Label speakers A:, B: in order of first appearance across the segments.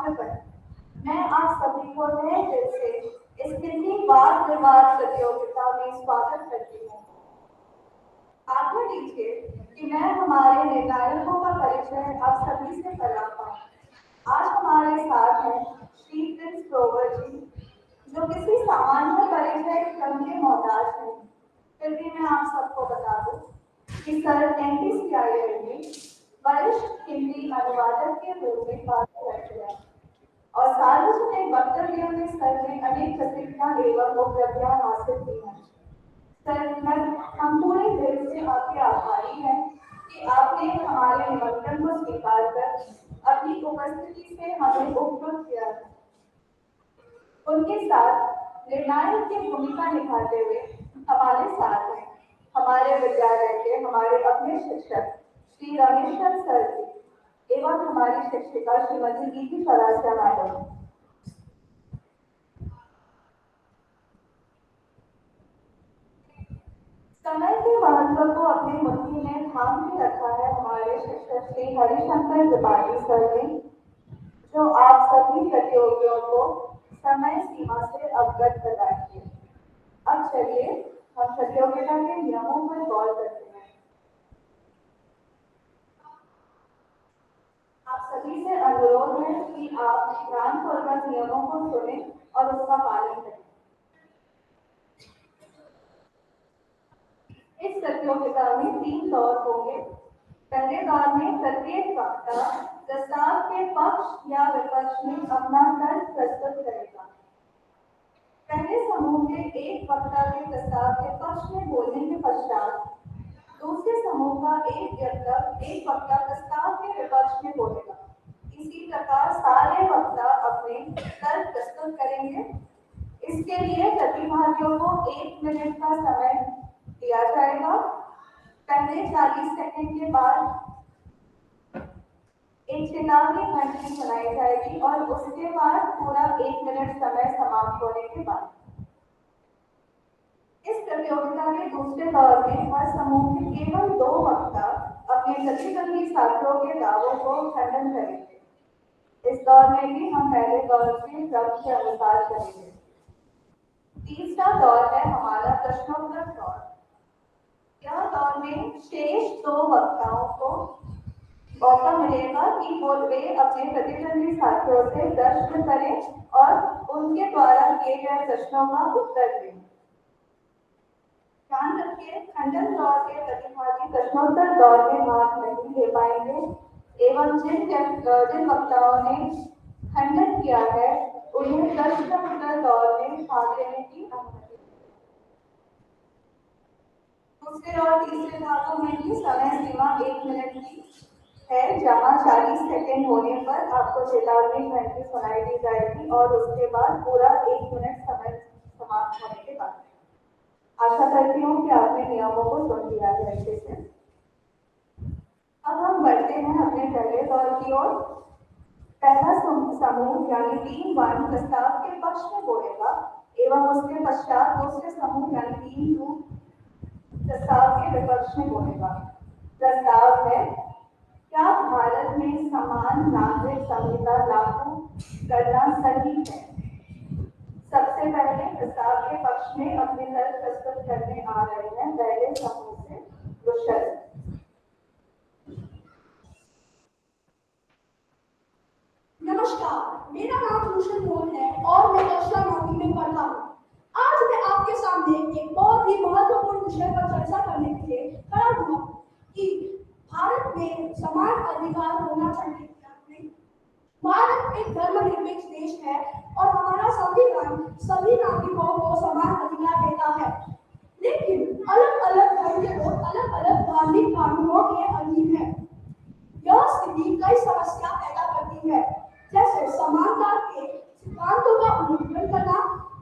A: समाप्त करें। मैं आप सभी को नए दिल से इस हिंदी वाद विवाद प्रतियोगिता में स्वागत करती हूँ। आज्ञा दीजिए कि मैं हमारे निर्णायकों का परिचय आप सभी से कराता हूँ। आज हमारे साथ हैं श्री प्रिंस ग्रोवर जी, जो किसी सामान्य परिचय क्रम के मोहताज हैं। फिर भी मैं आप सबको बता दूं कि सर NTCIL में वरिष्ठ हिंदी अनुवादक के रूप में कार्य करते हैं और सार्वजनिक वक्तव्यों में सर ने अनेक प्रतिष्ठा एवं उपलब्धियां हासिल की हैं। सर, हम पूरे दिल से आपके आभारी हैं कि आपने हमारे निमंत्रण को स्वीकार कर अपनी उपस्थिति से हमें उपकृत किया है। उनके साथ निर्णायक की भूमिका निभाते हुए हमारे साथ हैं हमारे विद्यालय के हमारे अपने शिक्षक श्री रमेश्वर सर जी एवं हमारी शिक्षिका श्रीमती गीति सरासिया मैडम। समय के महत्व को अपनी मुट्ठी में थाम के रखा है हमारे शिक्षक श्री हरिशंकर त्रिपाठी सर ने, जो आप सभी प्रतियोगियों को समय सीमा से अवगत कराएंगे। अब चलिए हम प्रतियोगिता के नियमों पर गौर करते हैं। आप सभी से अनुरोध है कि आप ध्यानपूर्वक नियमों को सुनें और उसका पालन करें। इस प्रतियोगिता में 3 दौर होंगे। पहले दौर में प्रत्येक वक्ता प्रस्ताव के पक्ष या विपक्ष में अपना तर्क प्रस्तुत करेगा। पहले समूह के एक वक्ता के प्रस्ताव के पक्ष में बोलने के पश्चात दूसरे समूह का एक वक्ता प्रस्ताव के विपक्ष में बोलेगा। इसी प्रकार सारे वक्ता अपने तर्क प्रस्तुत करेंगे। इसके लिए प्रतिभागियों को 1 मिनट का समय दिया जाएगा। पहले 40 सेकंड के बाद एक चेतावनी घंटी सुनाई जाएगी और उसके बाद पूरा 1 मिनट समय समाप्त होने के बाद इस प्रतियोगिता के दूसरे दौर में हर समूह के केवल 2 वक्ता अपने प्रतिद्वंदी साथियों के दावों को खंडन करेंगे। इस दौर में भी हम पहले दौर के क्रम के अनुसार करेंगे। तीसरा दौर है हमारा प्रश्नोत्तर दौर। यह दौर में शेष 2 वक्ताओं को मौका मिलेगा कि वे अपने प्रतिद्वंदी साथियों से प्रश्न करें और उनके द्वारा किए गए प्रश्नों का उत्तर दें। ध्यान रखिए, खंडन दौर के प्रतिभागी प्रश्नोत्तर दौर में भाग नहीं ले पाएंगे एवं जिन वक्ताओं ने खंडन किया है उन्हें प्रश्नोत्तर दौर में भाग लेने की अनुमति। दूसरे और तीसरे भागों में भी समय सीमा 1 मिनट की है, जहां 40 सेकंड होने पर आपको चेतावनी घंटी सुनाई दी जाएगी और उसके बाद पूरा 1 मिनट समय समाप्त होने के बाद। आशा करती हूँ कि आपने नियमों को सुन लिया है अच्छे से। अब हम बढ़ते हैं अपने पहले दौर की ओर। पहला समूह यानी टीम 1 प्रस्ताव के पक्ष में बोलेगा एवं उसके पश्चात दूसरे समूह यानी टीम 2 प्रस्ताव के विपक्ष में बोलेगा। प्रस्ताव है, क्या भारत में समान नागरिक संहिता लागू करना सही है? सबसे पहले प्रस्ताव के पक्ष में अपने तर्क प्रस्तुत करने आ रहे हैं पहले समूह से रुशल।
B: नमस्कार, मेरा नाम रुशल मोहन है और मैं कक्षा 9 में पढ़ता हूँ। आज मैं आपके सामने एक बहुत ही महत्वपूर्ण विषय पर चर्चा करने के लिए खड़ा हुआ कि भारत में समान अधिकार होना चाहिए या नहीं। भारत एक धर्मनिरपेक्ष देश है और हमारा संविधान सभी नागरिकों को समान अधिकार देता है, लेकिन अलग अलग धर्म के लोग अलग अलग धार्मिक कानूनों के अधीन है। यह स्थिति कई समस्या पैदा करती है, जैसे समानता के सिद्धांतों का उल्लंघन करना,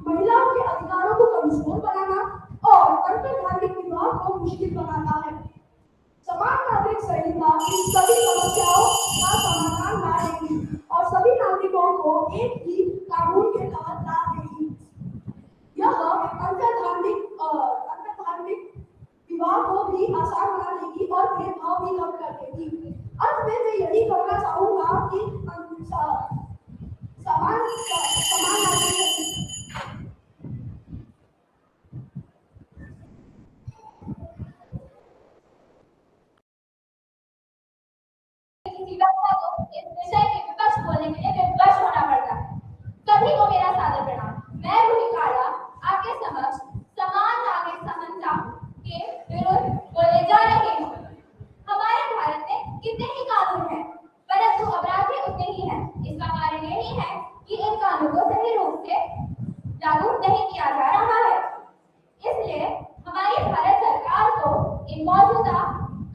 B: महिलाओं के अधिकारों को कमजोर बनाना और अंतरधार्मिक विवाह को मुश्किल बनाता है। समान नागरिक संहिता इन सभी समस्याओं का समाधान लाएगी और सभी नागरिकों को एक ही कानून के तहत ला देगी। यह अंतरधार्मिक विवाह को भी आसान बना देगी और भेदभाव भी कम कर देगी। अंत में मैं यही कहना चाहूंगा कि समान नागरिक किसी व्यक्ति को इस विषय के विपक्ष बोलने के लिए विवश होना पड़ता है। सभी को मेरा सादर प्रणाम। मैं रूही काला आपके समक्ष समान नागरिक समानता के विरुद्ध बोलने जा रही हूँ। हमारे भारत में कितने ही कानून हैं, परंतु अपराधी उतने ही हैं। इसका कारण यही है कि इन कानूनों को सही रूप से लागू नहीं किया जा रहा है। इसलिए हमारी भारत सरकार को इन मौजूदा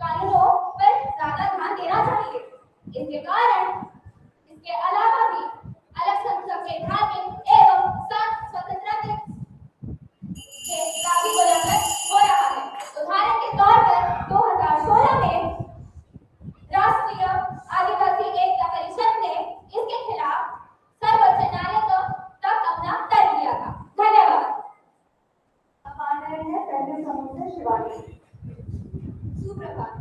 B: कानूनों पर ज्यादा ध्यान देना चाहिए। इसके अलावा भी अलग संवैधानिक एवं स्वतंत्रता के काफी उल्लंघन हो रहा है। उदाहरण के तौर पर 2016 में राष्ट्रीय आदिवासी एकता परिषद ने इसके खिलाफ सर्वोच्च न्यायालय तक अपना तर्क दिया था। धन्यवाद।
A: अब आ रहे हैं पहले समूह से शिवानी।
C: सुप्रभात।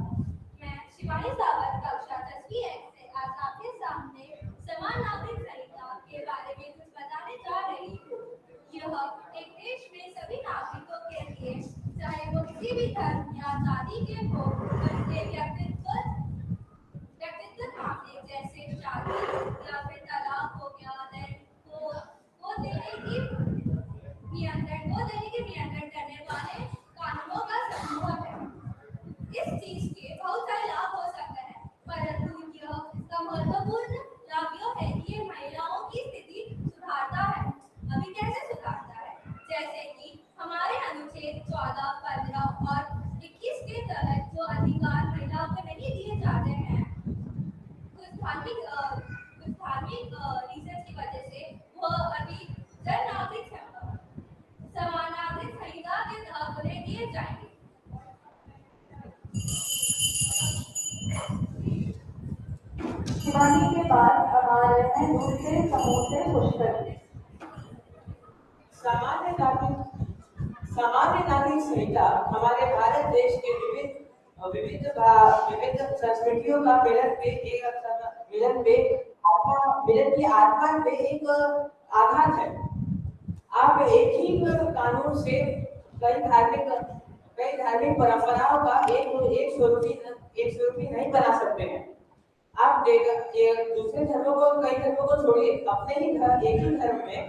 C: मैं शिवानी सावंत कक्षा 10वीं X से आज आपके सामने समान नागरिक संहिता के बारे में कुछ बताने जा रही हूँ। यह एक देश में सभी नागरिकों के लिए, चाहे वो किसी भी धर्म या जाति के हो, उनके व्यक्तिगत मामले जैसे शादी या फिर तलाक हो गया, वो देने की नियंत्रण करने वाले कानूनों का समूह है। इस चीज के बहुत सारे लाभ हो सकते हैं, परंतु इसका महत्वपूर्ण लाभ यह है कि ये महिलाओं की स्थिति सुधारता है। अभी कैसे सुधारता है? जैसे कि हमारे अनुच्छेद 14, 15 और 21 के तहत जो अधिकार महिलाओं को नहीं दिए जाते हैं, कुछ धार्मिक रीजन की वजह से वह अभी जन नागरिक समान नागरिक संहिता के तहत उन्हें दिए जाएंगे।
A: शिवानी के बाद अब आ रहे हैं दूसरे समूह से पुष्कर।
D: सामान्य नागरिक संहिता हमारे भारत देश के विविध संस्कृतियों का मिलन की आत्मा पे एक आघात है। आप एक ही कानून से कई धार्मिक परंपराओं का एक स्वरूपी नहीं बना सकते हैं। आप दूसरे धर्मों को, कई धर्मों को छोड़िए, अपने ही एक ही धर्म में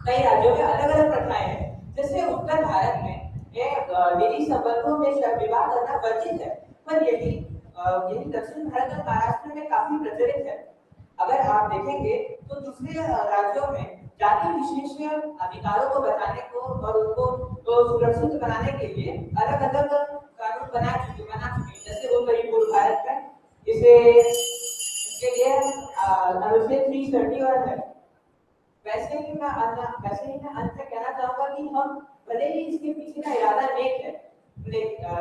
D: कई राज्यों में अलग अलग प्रथाएं हैं। जैसे उत्तर भारत में निजी संबंधों में विवाह करना वर्जित है, पर यही दक्षिण भारत और महाराष्ट्र में काफी प्रचलित है। अगर आप देखेंगे तो दूसरे राज्यों में जाति विशेष अधिकारों को बचाने को और उनको सुरक्षित बनाने के लिए अलग अलग कानून बना चुके। जैसे उत्तरी भारत में इसके लिए अनुच्छेद 331 है। वैसे ही मैं अंत में कहना चाहूंगा कि हम भले ही इसके पीछे का इरादा नेक है,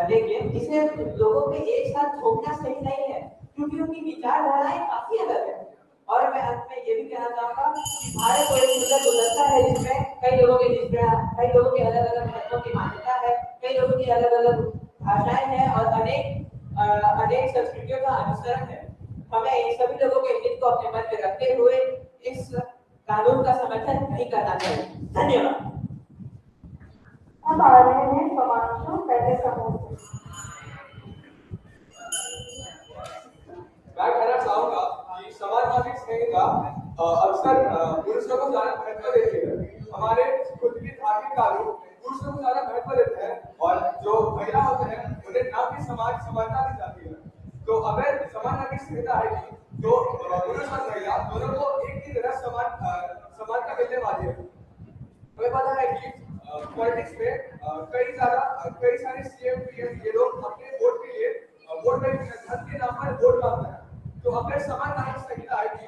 D: लेकिन इसे लोगों के एक साथ थोपना सही नहीं है, क्योंकि उनकी विचारधाराएं काफी अलग है। और मैं अंत में ये भी कहना चाहूंगा कि भारत को एक सुंदर गुलदस्ता है, जिसमें कई लोगों के अलग अलग धर्मों की मान्यता है, कई लोगों की अलग अलग भाषाएं हैं और अनेक संस्कृतियों का अनुसरण है। हमें इन सभी लोगों के हित को अपने मन में रखते हुए इस कानून का समर्थन नहीं करना चाहिए। धन्यवाद।
A: अब आ रहे हैं पवांशु पहले समूह से।
E: मैं कहना चाहूंगा कि समान नागरिक संहिता अक्सर पुरुषों को ज्यादा महत्व देती है। हमारे खुद के धार्मिक कानून पुरुषों को ज्यादा महत्व देते हैं और जो महिला होते हैं उन्हें ना की समानता दी जाती है। तो अगर समान नागरिक संहिता आएगी तो पुरुष और महिला दोनों को एक ही तरह समानता मिलने वाली है। हमें पता है कि पॉलिटिक्स में कई सारे सीएम पीएम ये लोग अपने वोट के लिए वोट बैंक धन के नाम पर वोट मांगते हैं। तो अगर समान नागरिक संहिता आएगी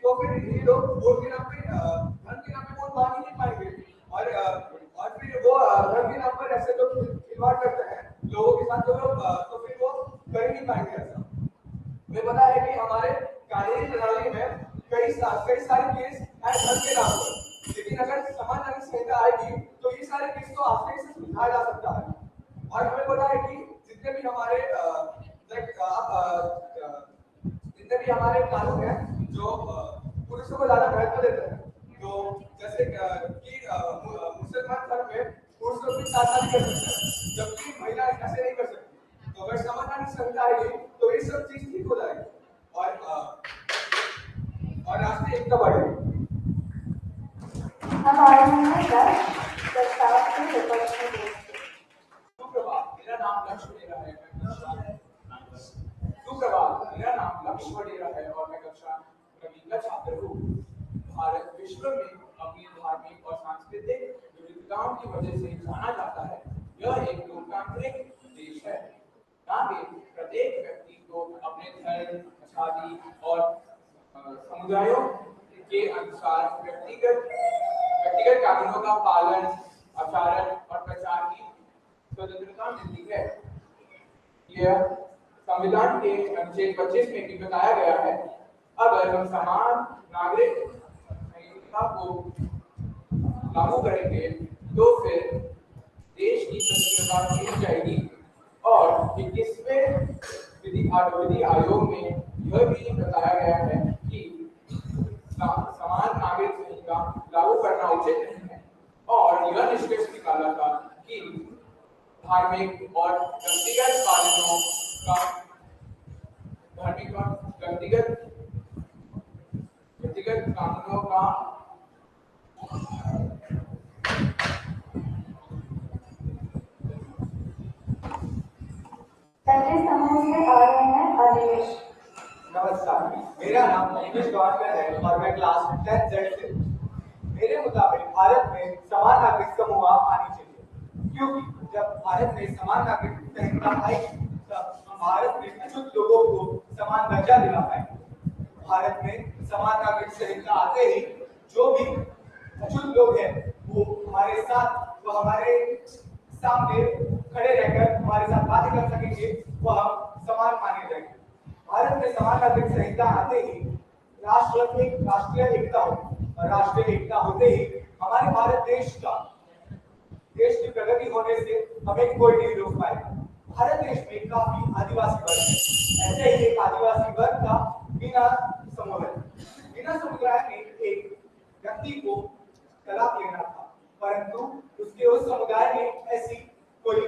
E: तो फिर ये लोग वोट के नाम पे धन के नाम पे वोट मांग ही नहीं पाएंगे और फिर वो धन के नाम पर ऐसे लोग खिलवाड़ करते हैं लोगों के साथ, तो फिर वो कर नहीं पाएंगे ऐसा। हमें पता है कि हमारे कानूनी प्रणाली में कई सारे केस है धन के नाम पर, लेकिन अगर समान नागरिक संहिता आएगी तो ये सारे केस को आसानी से सुलझाया जा सकता है। और हमें पता है कि जितने भी हमारे कानून है जो पुरुषों को ज्यादा महत्व देते हैं। तो जैसे कि मुसलमान धर्म में पुरुष लोग भी शादी कर सकते हैं, जबकि महिला ऐसे नहीं कर सकती। तो अगर समाधान संहिता आएगी तो ये सब चीज ठीक हो जाएगी और राष्ट्रीय एकता बढ़ेगी।
A: अब आ रहे हैं प्रस्ताव के विपक्ष में देश।
E: सुप्रभात, मेरा नाम लक्ष्य डेरा है। सुप्रभात, मेरा नाम लक्ष्य डेरा है और मैं कक्षा 9वीं का छात्र हूँ। भारत विश्व में अपनी धार्मिक और सांस्कृतिक विविधताओं की वजह से जाना जाता है। यह एक लोकतांत्रिक देश है। यहाँ पे प्रत्येक व्यक्ति को अपने धर्म, जाति और समुदायों के अनुसार व्यक्तिगत कानूनों का पालन, आचरण और प्रचार की स्वतंत्रता मिलती है। यह संविधान के अनुच्छेद 25 में भी बताया गया है। अगर हम समान नागरिक संहिता को लागू करेंगे तो फिर देश की स्वतंत्रता मिल जाएगी। और 21वें विधि आयोग में यह भी बताया गया है कि समान नागरिक संहिता लागू करना उचित नहीं है और यह निष्कर्ष निकाला था कि धार्मिक और व्यक्तिगत कानूनों का
A: पहले समूह से आ रहे हैं अनिमेश।
F: नमस्कार, मेरा नाम अनिमेश गौरकर है और मैं क्लास 10 Z से हूँ। मेरे मुताबिक भारत में समान नागरिक समूह आनी चाहिए, क्योंकि जब भारत में समान नागरिक संहिता आएगी तब भारत में अछूत लोगों को समान दर्जा दिला पाएंगे। भारत में समान नागरिक संहिता आते ही जो भी अछूत लोग हैं वो हमारे सामने खड़े रहकर हमारे साथ बातें कर सकेंगे, वो हम समान माने जाएंगे। भारत में समान नागरिक संहिता आते ही राष्ट्रीय एकता होगी और राष्ट्रीय एकता होते ही हमारे भारत देश की प्रगति होने से हमें कोई नहीं रोक पाएगा। भारत देश में काफी आदिवासी वर्ग है। ऐसे ही एक आदिवासी वर्ग का मीना समूह है। मीना समुदाय में एक व्यक्ति को तलाक लेना था, परंतु उसके उस समुदाय में ऐसी कोई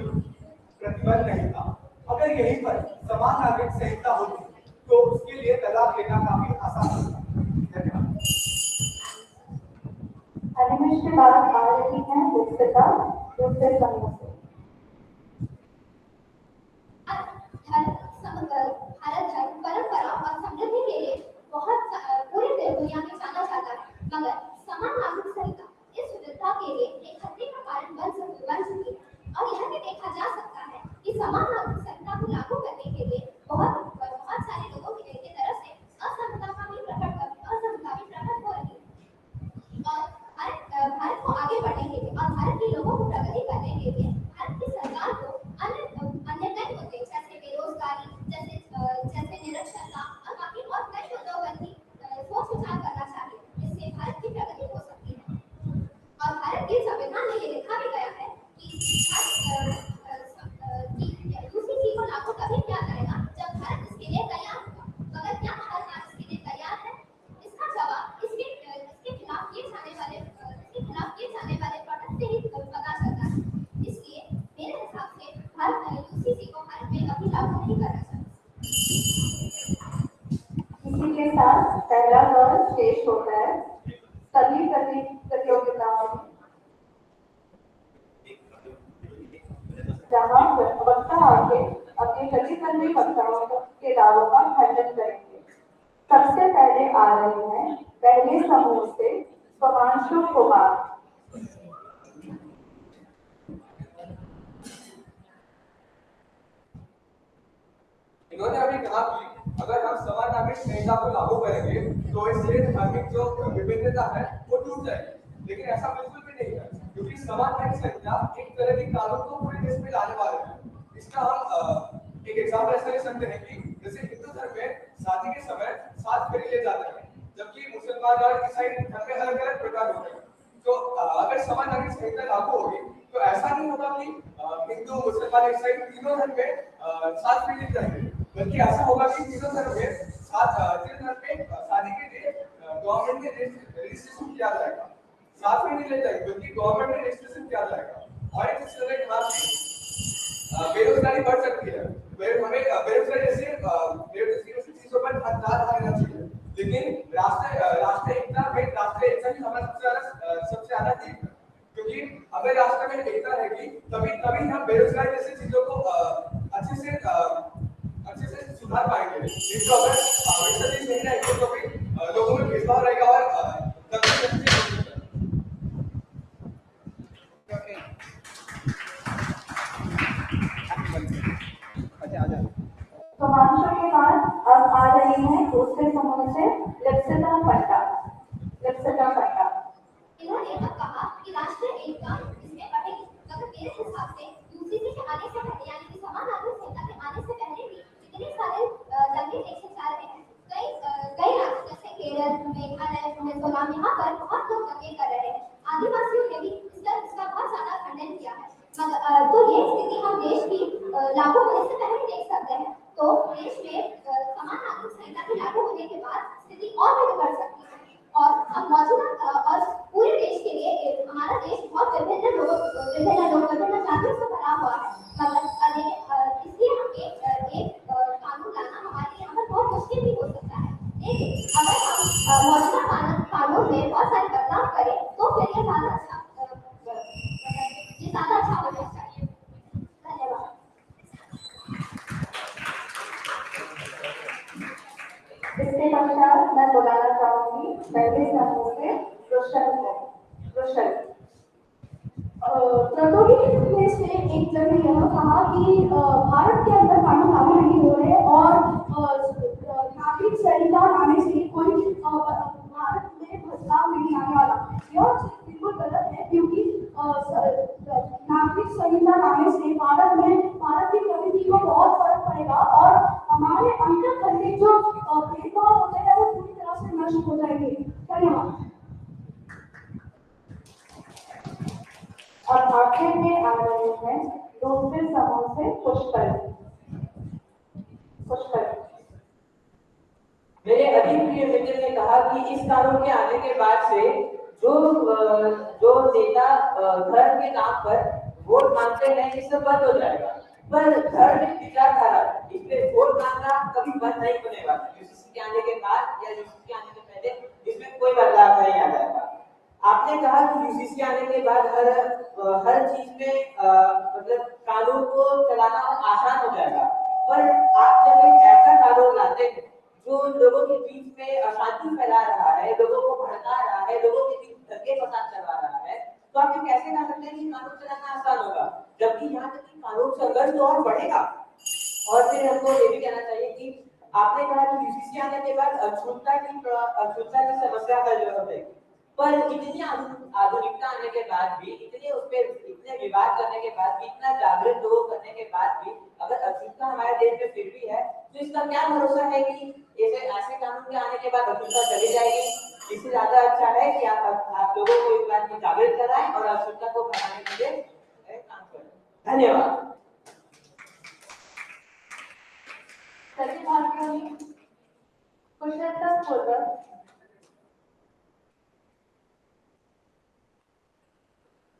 F: प्रतिबंध नहीं था। अगर यहीं पर समान नागरिक संहिता होती तो उसके लिए तलाक लेना काफी आसान होता। धन्यवाद।
A: अनिमेश के बाद आ रही हैं पुष्पिता दूसरे समूह से।
C: भारत धर्म, परंपरा और समृद्धि के लिए बहुत पूरी दुनिया में जाना जाता है, मगर समान नागरिक संहिता इस विविधता के लिए एक खतरे का कारण बन चुकी है। और यह भी देखा जा सकता है कि समान नागरिक संहिता को लागू करने के लिए बहुत सारे लोगों की तरफ से असहमता भी प्रकट हो रही है। और भारत को आगे बढ़ने के लिए और भारत के लोगों को प्रगति करने के लिए भारत की सरकार को अन्य कई मुद्दे जैसे बेरोजगारी, जैसे निरक्षरता और बाकी और कई मुद्दों पर भी सोच विचार करना चाहिए, जिससे भारत की प्रगति हो सकती है। और भारत के संविधान में ये लिखा भी गया है कि यूसीसी को लागू तभी किया जाएगा जब भारत इसके लिए तैयार होगा। मगर क्या भारत इसके लिए तैयार है? इसका जवाब इसके खिलाफ किए जाने वाले प्रोटेस्ट से ही पता चलता है। इसलिए मेरे हिसाब से यूसीसी को भारत में अभी लागू नहीं करना चाहिए।
A: इसी के साथ पहला दौर शेष होता है। सभी प्रतियोगिताओं में जहाँ वक्ता आके अपने प्रतिद्वंदी वक्ताओं के दावों का खंडन करेंगे। सबसे पहले आ रहे हैं पहले समूह से स्वमांशु कुमार।
E: इन्होंने अभी कहा कि अगर हम समान नागरिक संहिता को लागू करेंगे तो इससे धार्मिक जो विभिन्नता है वो टूट जाएगी, लेकिन ऐसा बिल्कुल भी नहीं है, क्योंकि समान नागरिक संहिता एक तरह की कानून को पूरे देश में लाने वाले हैं। इसका हम एक एग्जाम्पल ऐसा ले सकते हैं कि जैसे हिंदू धर्म में शादी के समय 7 फेरे लिए जाते हैं, जबकि मुसलमान और ईसाई धर्म में अलग अलग प्रकार होते हैं। तो अगर समान नागरिक संहिता लागू होगी तो ऐसा नहीं होगा कि हिंदू, मुसलमान, ईसाई तीनों धर्म में 7 फेरे लिए जाएंगे, बल्कि ऐसा होगा कि तीनों धर्म में शादी के लिए गवर्नमेंट ने रजिस्ट्रेशन किया जाएगा, साथ में नहीं ले जाएगी क्योंकि गवर्नमेंट ने रजिस्ट्रेशन किया जाएगा। और एक चीज मैंने कहा कि बेरोजगारी बढ़ सकती है, हमें बेरोजगारी जैसी चीजों पर ध्यान देना चाहिए, लेकिन राष्ट्रीय एकता की हमारा सबसे ज्यादा थी, क्योंकि अगर राष्ट्र में एकता रहेगी तभी हम बेरोजगारी जैसी चीजों को अच्छे से सुधार पाएंगे। नहीं तो अगर वैसा चीज नहीं रहेगी तो फिर लोगों में भेदभाव रहेगा और
A: समांतर के बाद अब आ रही है दूसरे समूह से लिप्सिता पट्टा।
C: इन्होंने तब कहा कि राष्ट्रीय एकता इसमें बढ़ेगी, मगर मेरे हिसाब से यूसीसी के आने से पहले यानी कि समान नागरिक संहिता के आने से पहले भी इतने सारे जंगे देश चल रहे हैं। कई राज्य जैसे केरल, मेघालय, मिजोरम यहाँ पर बहुत लोग जंगे कर रहे हैं। आदिवासियों ने भी इसका बहुत ज्यादा खंडन किया है। तो ये स्थिति हम देश की लागू होने से पहले देख सकते हैं। तो देश में समान नागरिक संहिता के लागू होने के बाद स्थिति और भी बिगड़ सकती है। और हम मौजूदा और पूरे देश के लिए हमारा देश बहुत विभिन्न जातियों से भरा हुआ है, मगर इसलिए हम एक कानून लाना हमारे लिए यहाँ पर बहुत मुश्किल भी हो सकता है। लेकिन अगर हम मौजूदा कानून में बहुत सारे बदलाव करें तो फिर ये ज्यादा अच्छा होना चाहिए। धन्यवाद।
A: इसके पश्चात मैं बुलाना चाहूंगी पहले समूह से रोशन को।
B: प्रौद्योगिकी से एक जगह यह कहा कि भारत के अंदर कानून लागू नहीं हो रहे और नागरिक संहिता लाने से कोई भारत में बदलाव नहीं आने वाला। यह चीज बिल्कुल गलत है, क्योंकि नागरिक संहिता लाने से भारत की प्रगति को बहुत फर्क पड़ेगा और हमारे अंतर खंडे जो भेदभाव होते हैं वो पूरी तरह से नष्ट हो जाएंगे। धन्यवाद।
A: अब आखिर में आ रहे हैं दूसरे समूह से पुष्कर।
D: मेरे अधिक प्रिय मित्र ने कहा कि इस कानून के आने के बाद से जो नेता धर्म के नाम पर वोट मांगते हैं ये सब बंद हो जाएगा, पर धर्म विचारधारा इसमें वोट मांगना कभी बंद नहीं होने वाला। यूसीसी के आने के बाद या यूसीसी के आने के पहले इसमें कोई बदलाव नहीं आ जाएगा। आपने कहा कि यूसीसी आने के बाद हर चीज में मतलब कानून को चलाना आसान हो जाएगा, पर आप जब एक ऐसा कानून लाते हैं जो लोगों के बीच में अशांति फैला रहा है, लोगों को भड़का रहा है, लोगों के बीच धक्के फसाद करवा रहा है, तो आप ये कैसे कह सकते हैं कि कानून चलाना आसान होगा, जबकि यहाँ तक कि कानून संघर्ष तो और बढ़ेगा। और फिर हमको ये भी कहना चाहिए कि आपने कहा कि यूसीसी आने के बाद अछूतता की समस्या का जो है, पर इतनी आधुनिकता आने के बाद भी, इतने विवाद करने के बाद भी, इतना जागृत लोग करने के बाद भी अगर अछूतता हमारे देश में फिर भी है, तो इसका क्या भरोसा है कि ऐसे कानून के आने के बाद अछूतता चली जाएगी। इससे ज्यादा अच्छा है कि आप लोगों को इस बात में जागृत कराएं और अछूतता को बढ़ाने के लिए काम करें। धन्यवाद।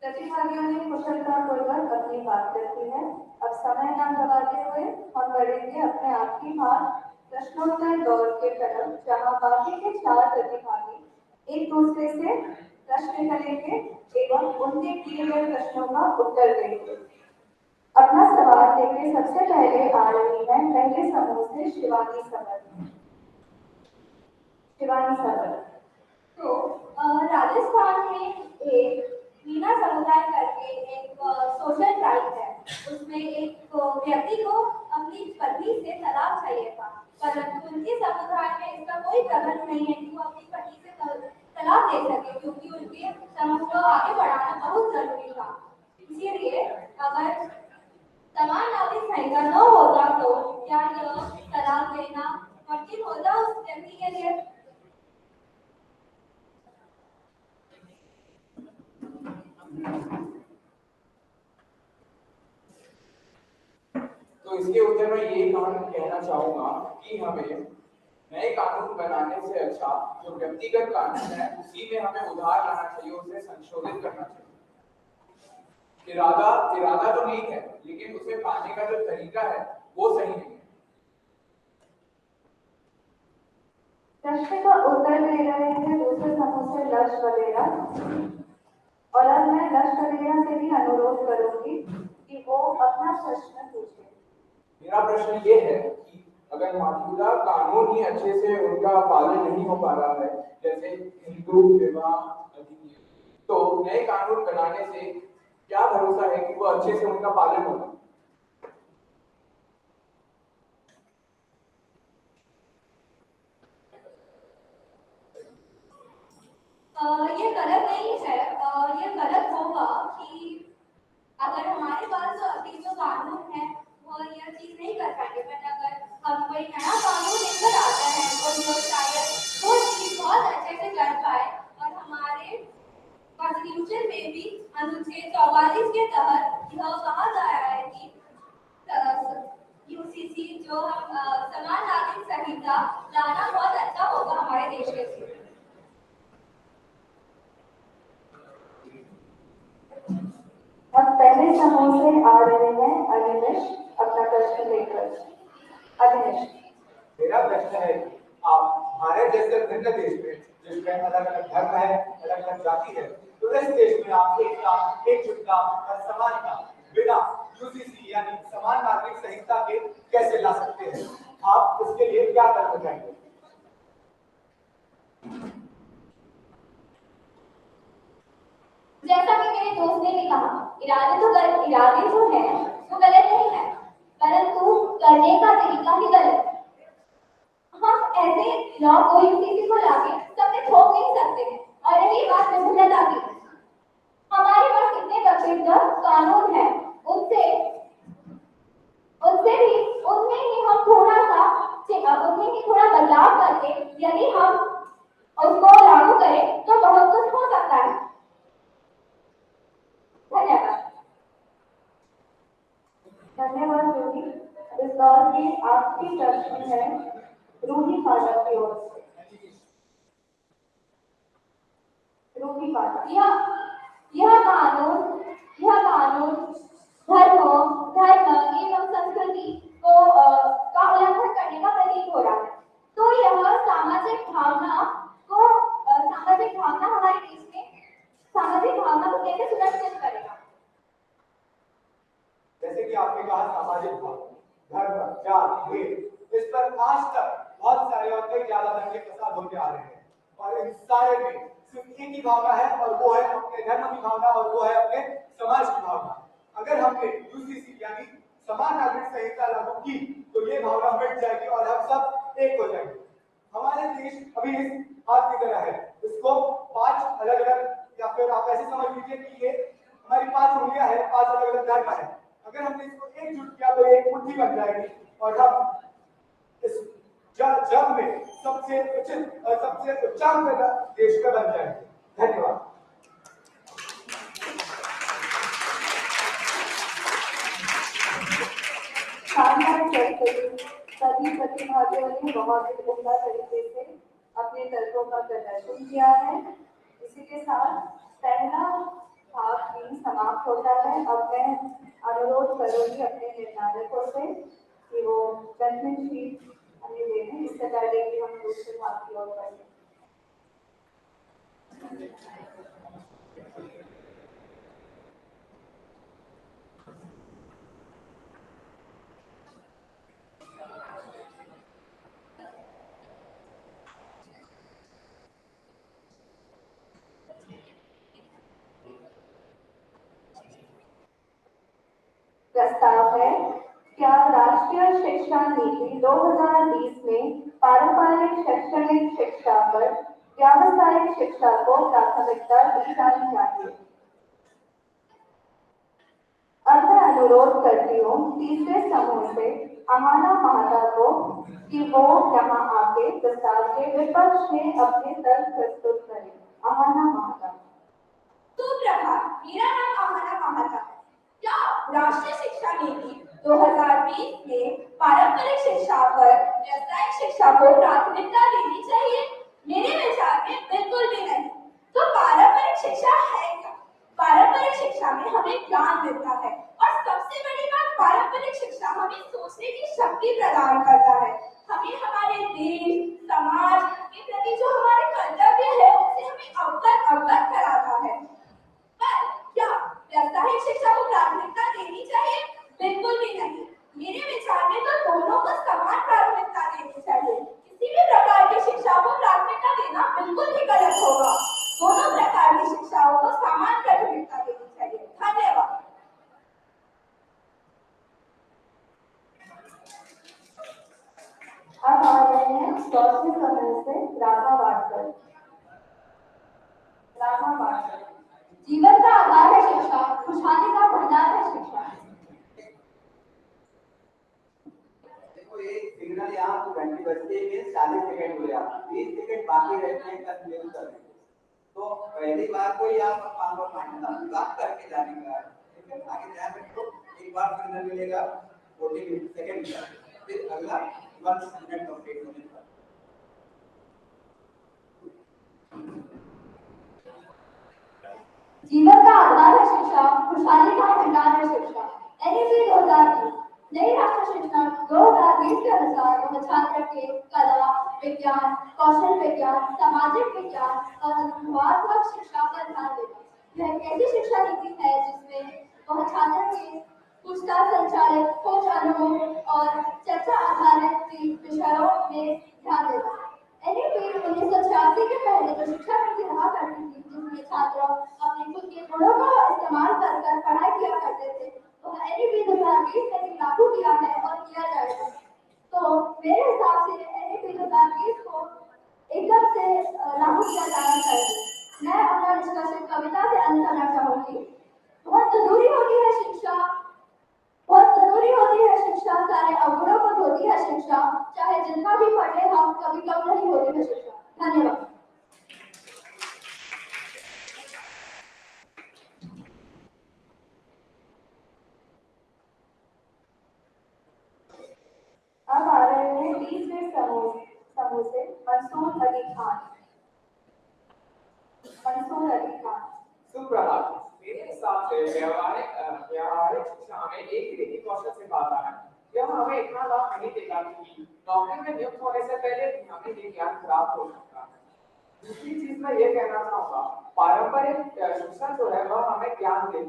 A: प्रतिभागियों ने कुशलतापूर्वक अपनी बात रखी है। अब समय न गवाते हुए हम बढ़ेंगे अपने आखिरी भाग प्रश्नोत्तर दौर के तरफ, जहां बाकी के 4 प्रतिभागी एक दूसरे से प्रश्न करेंगे एवं उनके किए गए प्रश्नों का उत्तर देंगे। अपना सवाल लेकर सबसे पहले आ रही है पहले समूह से शिवानी सबर।
C: तो राजस्थान में एक मीना समुदाय करके एक सोशल ट्राइब है। उसमें एक व्यक्ति को अपनी पत्नी से तलाक चाहिए था, परंतु उनके समुदाय में इसका कोई प्रबंध नहीं है कि वो अपनी पत्नी से तलाक दे सके, क्योंकि उनके समूह को आगे बढ़ाना बहुत जरूरी था। इसीलिए अगर समान नागरिक संहिता न होता तो क्या यह तलाक देना कठिन होता उस व्यक्ति के लिए?
E: तो इसके उत्तर में ये कहना चाहूंगा कि नए कानून बनाने से अच्छा जो व्यक्तिगत कानून है उसी में हमें उधार लाना चाहिए, उसे संशोधित करना चाहिए। इरादा तो नहीं है, लेकिन उसे पाने का जो तरीका है वो सही नहीं है।
A: प्रश्न का उत्तर दे रहे हैं दूसरे समूह से लक्ष्य वगैरह, और अब मैं लक्ष्य वगैरह से भी अनुरोध करूंगी कि वो अपना प्रश्न पूछे।
E: मेरा प्रश्न ये है कि अगर मौजूदा कानून ही अच्छे से उनका पालन नहीं हो पा रहा है, जैसे हिंदू विवाह अधिनियम, तो नए कानून बनाने से क्या भरोसा है कि वो अच्छे से उनका पालन होगा?
C: ये गलत नहीं है। ये गलत होगा कि अगर हमारे पास अभी जो कानून है वो यह चीज नहीं कर पाएंगे, बट अगर हम कोई नया कानून लेकर आता है और जो शायद वो चीज बहुत अच्छे से कर पाए, और हमारे कॉन्स्टिट्यूशन में भी अनुच्छेद 44 के तहत यह कहा गया है कि यूसीसी जो हम समान नागरिक संहिता लाना बहुत अच्छा होगा हमारे देश के लिए।
A: अब पहले समूह से आ रहे हैं अनिमेश अपना प्रश्न लेकर। अनिमेश,
F: मेरा प्रश्न है कि आप भारत जैसे भिन्न देश में जिसमें अलग अलग धर्म है, अलग अलग जाति है, तो इस देश में आप एकता, एकजुटता और समानता बिना यूसीसी यानी समान नागरिक संहिता के कैसे ला सकते हैं? आप इसके लिए क्या करना चाहेंगे?
C: जैसा कि मेरे दोस्त ने भी कहा, इरादे तो है वो गलत नहीं है, परंतु करने का तरीका ही गलत है। हम ऐसे लॉ को यूसीसी को लाके सबने थोप नहीं सकते हैं। और रही बात विभिन्नता की, हमारे पास कितने प्रसिद्ध कानून है, उनसे उनमें ही हम उनमें ही थोड़ा बदलाव करके यदि हम उसको लागू करें तो बहुत कुछ हो सकता है। धन्यवाद।
A: धन्यवाद रूही। इस दौर की आखिरी प्रश्न है रूही पाठक की ओर से। रूही पाठक,
C: यह कानून धर्म एवं संस्कृति को का उल्लंघन करने का प्रतीक हो रहा है। तो यह सामाजिक भावना हमारे देश में सामाजिक भावना को कैसे सुरक्षित करेगा?
F: जैसे कि आपने कहा सामाजिक भावना, धर्म, जाति, भेद, इस पर आज तक बहुत सारे और कई ज्यादा दंगे फसाद होते आ रहे हैं, और इन सारे में सिर्फ एक ही भावना है, और वो है अपने धर्म की भावना, और वो है अपने समाज की भावना। अगर हमने यूसीसी यानी समान नागरिक संहिता लागू की तो ये भावना मिट जाएगी और हम सब एक हो जाएंगे। हमारे देश अभी इस हाथ की तरह है, इसको 5 अलग अलग, या फिर आप ऐसे समझ लीजिए कि ये हमारी 5 उंगलियां हैं, 5 अलग अलग धर्म है। अगर हमने इसको एकजुट किया तो एक मुट्ठी बन जाएगी, और हम इस जग में सबसे उचित और सबसे उच्चांक देश का बन जाएंगे। धन्यवाद।
A: सभी प्रतिभागियों ने बहुत ही उम्दा तरीके से अपने तर्कों का प्रदर्शन किया है। इसी के साथ पहला भाग भी समाप्त होता है। अब मैं अनुरोध करूंगी अपने निर्णायकों से कि वो जजमेंट शीट हमें दे दें, इससे पहले कि हम दूसरे भाग की ओर बढ़ें। प्रस्ताव है, क्या राष्ट्रीय शिक्षा नीति 2020 में पारंपरिक शैक्षणिक शिक्षा पर व्यावसायिक शिक्षा को प्राथमिकता दी जानी चाहिए? अब मैं अनुरोध करती हूँ तीसरे समूह से अहाना महाता को कि वो यहाँ आके प्रस्ताव के विपक्ष में अपने तर्क प्रस्तुत करें। अहाना महाता।
B: सुप्रभात, मेरा नाम अहाना महाता है। क्या राष्ट्रीय शिक्षा नीति 2020 में पारंपरिक शिक्षा पर व्यावसायिक शिक्षा को प्राथमिकता देनी चाहिए? मेरे विचार में बिल्कुल भी नहीं। तो पारंपरिक शिक्षा है क्या? पारंपरिक शिक्षा में हमें ज्ञान मिलता है और सबसे बड़ी बात, पारंपरिक शिक्षा हमें सोचने की शक्ति प्रदान करता है। हमें हमारे देश, समाज के प्रति जो हमारे कर्तव्य है उससे हमें अवगत कराता है। पर क्या व्यावसायिक शिक्षा को प्राथमिकता देनी चाहिए? बिल्कुल भी नहीं। मेरे विचार में तो दोनों को समान प्राथमिकता देनी चाहिए। किसी भी प्रकार की शिक्षा को प्राथमिकता देना बिल्कुल भी गलत होगा। दोनों प्रकार की शिक्षाओं को समान प्राथमिकता देनी चाहिए। धन्यवाद।
A: अब आ रहे हैं चौथे समूह से राधा वाडकर। राधा वाडकर। जीवन का आधार है शिक्षा, खुशहाली का भंडार है शिक्षा।
F: देखो ये सिग्नल यहाँ तो घंटी बजते ही 40 सेकंड हुए, 20 सेकंड बाकी रहते हैं कंटिन्यू करने के। तो पहली बार को यहाँ पर 5 मिनट बात करके जाने का, ठीक है? आगे ध्यान रखो, एक बार सिग्नल मिलेगा 40 सेकंड का, फिर अगला 1 मिनट कंप्लीट होने का।
A: जीवन का आधार है शिक्षा, खुशहाली का भंडार है शिक्षा। एनईपी 2020 नई राष्ट्रीय शिक्षा 2020 के अनुसार वह छात्र के कला, विज्ञान, कौशल विज्ञान, सामाजिक विज्ञान और अनुभवात्मक शिक्षा पर ध्यान देगा। यह एक ऐसी शिक्षा नीति है जिसमें वह छात्र के पूछताछ संचालित, खोज अनुभव और चर्चा आधारित विषयों में ध्यान देगा। एनईपी 1986 के पहले जो शिक्षा नीति रहा करती थी, जिसमें छात्र अपने खुद के गुणों का इस्तेमाल कर पढ़ाई किया करते थे, वह एनईपी 2020 में भी लागू किया है और किया जाएगा। तो मेरे हिसाब से एनईपी 2020 को एकदम से लागू किया जाना चाहिए। मैं अपना डिस्कशन कविता से अंत करना चाहूंगी। बहुत जरूरी होती है शिक्षा, बहुत जरूरी होती है शिक्षा, सारे अवगुणों को धोती है शिक्षा, चाहे जितना भी पढ़े हम कभी कम नहीं होती है शिक्षा। धन्यवाद। अब आ रहे हैं 20वें समूह से मंसूर अली खान। मंसूर अली खान।
E: सुप्रभात। मेरे हिसाब से व्यावहारिक शिक्षा हमें एक ही रीति कौशल सिखाता है। यह हमें इतना लाभ नहीं देता कि नौकरी में नियुक्त होने से पहले भी हमें ये ज्ञान प्राप्त हो सकता है। दूसरी चीज मैं ये कहना चाहूंगा, पारंपरिक शिक्षा जो है वह हमें ज्ञान उससे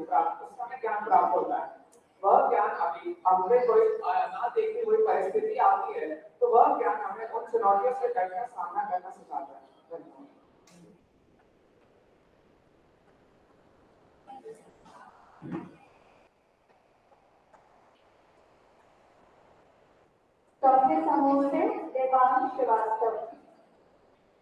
E: हमें ज्ञान प्राप्त होता है। वह ज्ञान अभी हमें कोई ना देखी हुई परिस्थिति आती है तो वह ज्ञान हमें उन चुनौतियों से डटकर सामना करना सिखाता है। धन्यवाद।
A: चौथे समूह से देवांश श्रीवास्तव।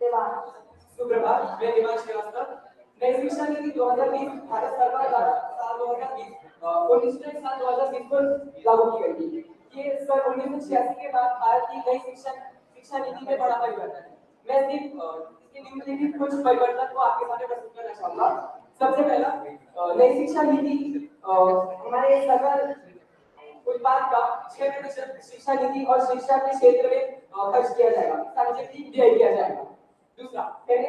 A: देवांश।
G: सुप्रभात, मैं देवांश श्रीवास्तव। नई शिक्षा नीति 2020 भारत सरकार द्वारा साल 2020 साल 2020 को लागू की गई थी। ये सन 1986 के बाद भारत की नई शिक्षा नीति में बड़ा परिवर्तन है। मैं सिर्फ इसके निम्नलिखित कुछ परिवर्तन को आपके सामने प्रस्तुत करना चाहूंगा। सबसे पहला, नई शिक्षा नीति हमारे सरकार उत्पाद का 6% शिक्षा नीति और शिक्षा के क्षेत्र में खर्च किया जाएगा, सार्वजनिक व्यय किया जाएगा। दूसरा, पहले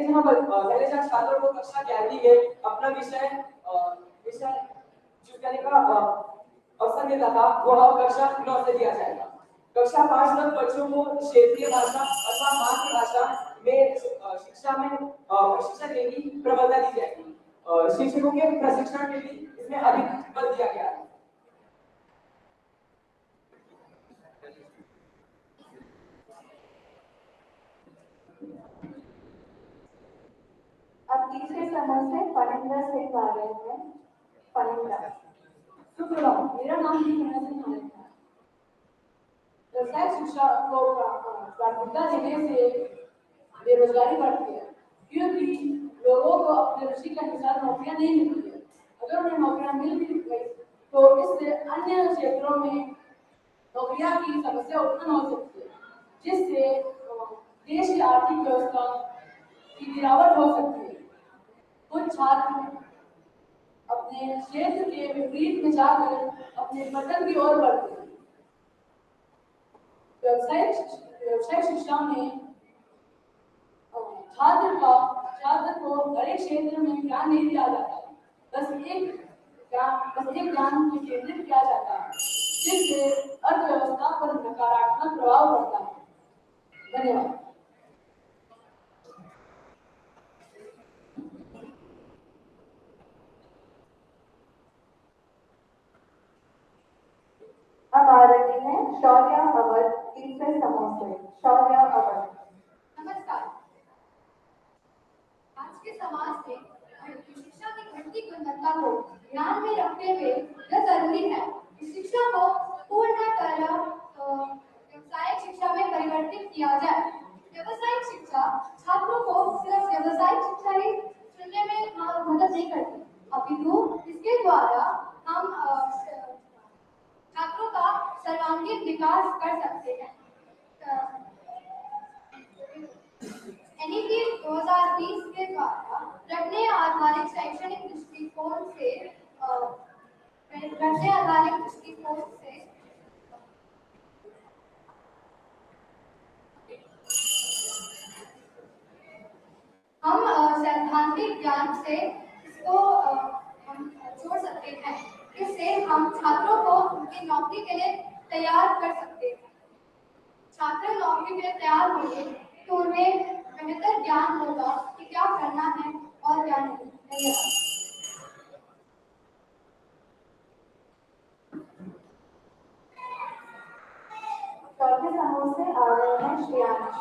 G: जहाँ छात्रों को कक्षा 11वीं में अपना विषय चूज करने का अवसर मिलता था, वह कक्षा 9 से दिया जाएगा। कक्षा 5 तक बच्चों को क्षेत्रीय भाषा अथवा मातृभाषा में शिक्षा देने की प्रबलता दी जाएगी। शिक्षकों के प्रशिक्षण में भी इसमें अधिक बल दिया गया है।
A: अब तीसरे समूह से फणिंद्र सिंह आ रहे हैं। फणिंद्र।
H: सुप्रभात, मेरा नाम फणिंद्र सिंह है। व्यावसायिक शिक्षा को प्राथमिकता देने से बेरोजगारी बढ़ती है, क्योंकि लोगों को अपने रुचि के अनुसार नौकरियां नहीं मिलती है। अगर उन्हें नौकरियां मिल भी गई तो इससे अन्य क्षेत्रों में नौकरियां की समस्या उत्पन्न हो सकती है, जिससे देश की आर्थिक व्यवस्था की गिरावट हो सकती है। कुछ छात्र अपने क्षेत्र के विपरीत में जाकर अपने पतन की ओर बढ़ते हैं। व्यावसायिक शिक्षा में छात्र को हर एक क्षेत्र में ज्ञान नहीं दिया जाता है, बस एक ज्ञान को केंद्रित किया जाता है, जिससे अर्थव्यवस्था पर नकारात्मक प्रभाव पड़ता है। धन्यवाद।
A: अब आ रही है शौर्या अवध तीसरे समूह से। शौर्या अवध।
C: नमस्कार। आज के समाज में शिक्षा की घटती गुणवत्ता को ध्यान में रखते हुए यह जरूरी है कि शिक्षा को पूर्णतः व्यावसायिक शिक्षा में परिवर्तित किया जाए। व्यावसायिक शिक्षा छात्रों को सिर्फ व्यावसायिक शिक्षा ही चुनने में मदद नहीं करती, अपितु इसके द्वारा हम छात्रों का सर्वांगीण विकास कर सकते हैं। एनईपी 2020 के द्वारा रटने आधारित शैक्षणिक दृष्टिकोण से हम सैद्धांतिक ज्ञान से इसको हम जोड़ सकते हैं। इससे हम छात्रों को उनकी नौकरी के लिए तैयार कर सकते हैं। छात्र नौकरी के लिए तैयार होंगे तो उन्हें बेहतर ज्ञान होगा कि क्या करना है और क्या नहीं। धन्यवाद।
A: चौथे समूह से आ रहे हैं श्रेयांश।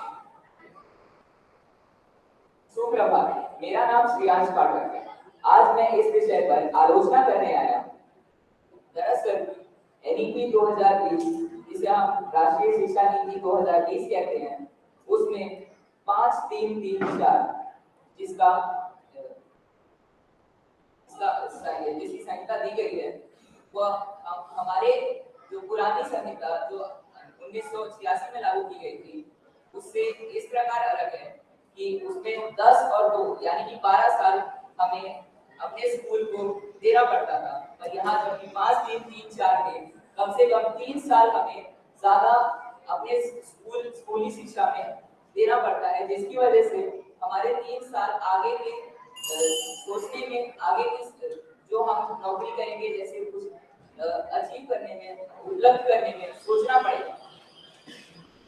I: सुप्रभात, मेरा नाम श्रेयांश पाठक है। आज मैं इस विषय पर आलोचना करने आया हूँ। दरअसल एनईपी 2020, जिसे हम राष्ट्रीय शिक्षा नीति 2020 कहते हैं, उसमें 5-3-3-4 जिसकी संहिता दी गई है, वह हमारे जो पुरानी संहिता जो 1986 में लागू की गई थी, उससे इस प्रकार अलग है कि उसमें 10 और 2 यानी कि 12 साल हमें अपने स्कूल को देना पड़ता था, और यहाँ जबकि 5-3-3-4 में कम से कम 3 साल हमें ज्यादा अपने स्कूली शिक्षा में देना पड़ता है, जिसकी वजह से हमारे 3 साल आगे के सोचने में, आगे की जो हम नौकरी करेंगे जैसे कुछ अचीव करने में, उपलब्ध करने में सोचना पड़ेगा,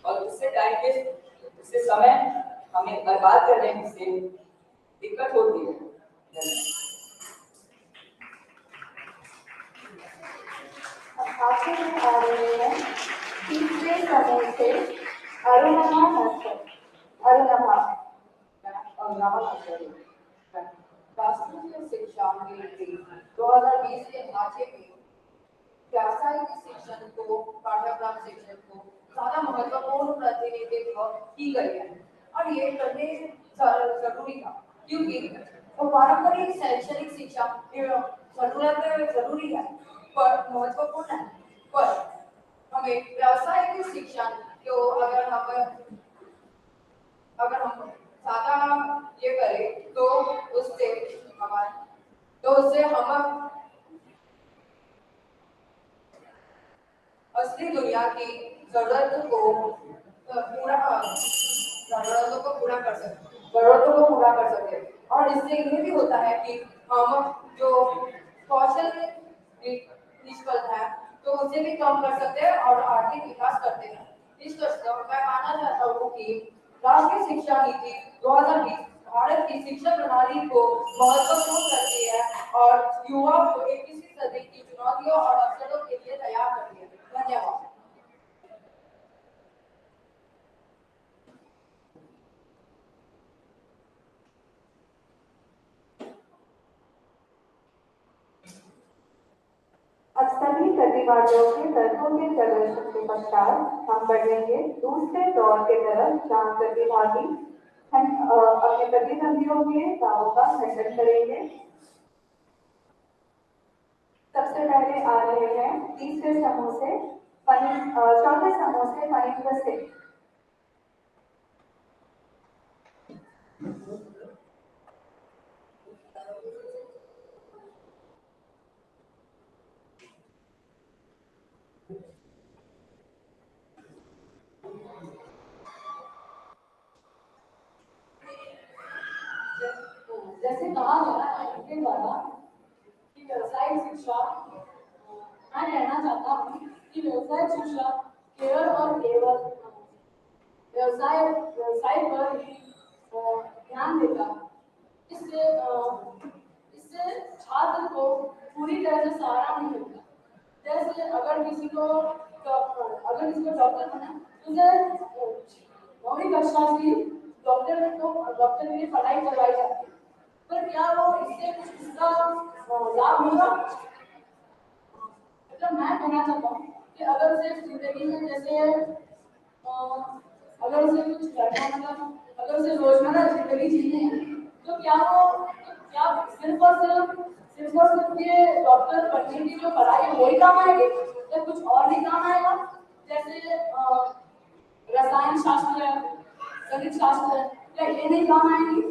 I: और उससे समय हमें बर्बाद करने से दिक्कत होती है।
A: आखिर में आ रहे हैं तीसरे समूह से अरुणभा नक्सल। अरुणभा।
J: राष्ट्रीय शिक्षा नीति 2020 के ढांचे में व्यावसायिक शिक्षण को पाठ्यक्रम शिक्षण को ज्यादा महत्वपूर्ण प्रतिनिधित्व की गई है, और ये करने जरूरी था, क्योंकि पारंपरिक शैक्षणिक शिक्षा जरूरी है पर महत्वपूर्ण है, पर हमें व्यावसायिक शिक्षण को अगर हम ज्यादा ये करें तो उससे हम असली दुनिया की जरूरतों को पूरा कर सकते। और इससे ये भी होता है कि हम जो कौशल निष्फल है तो उसे भी कम कर सकते हैं और आर्थिक विकास करते हैं। इस तरह मैं मानना चाहता हूँ कि राष्ट्रीय शिक्षा नीति 2020 भारत की शिक्षा प्रणाली को महत्वपूर्ण करती है और युवाओं को 21वीं सदी की चुनौतियों और अवसरों के लिए तैयार करती है। धन्यवाद।
A: अब सभी प्रतिभागियों के तर्कों के प्रदर्शन के पश्चात हम बढ़ेंगे दूसरे दौर के तरफ, जहाँ प्रतिभागी अपने प्रतिद्वंदियों के दावों का खंडन करेंगे। सबसे पहले आ रहे हैं तीसरे समूह से चौथे समूह से फनींद्र सिंह।
H: कहा गया है इनके द्वारा कि व्यवसायिक शिक्षा, मैं कहना चाहता हूँ कि व्यवसायिक शिक्षा केवल और केवल व्यवसाय पर ही ध्यान देगा। इससे छात्र को पूरी तरह से सहारा नहीं मिलता। जैसे अगर किसी को डॉक्टर बना तो उसे 9वीं कक्षा से डॉक्टर के लिए पढ़ाई करवाई जाती है, पर क्या वो इससे कुछ इसका लाभ होगा? मतलब मैं कहना चाहता हूँ कि अगर उसे जिंदगी में जैसे अगर उसे कुछ करना, मतलब अगर उसे रोजमर्रा जिंदगी जीनी है तो क्या सिर्फ और सिर्फ ये डॉक्टर बनने की जो पढ़ाई है वही काम आएगी या कुछ और भी काम आएगा? जैसे रसायन शास्त्र है, गणित शास्त्र है, क्या ये नहीं काम आएंगी?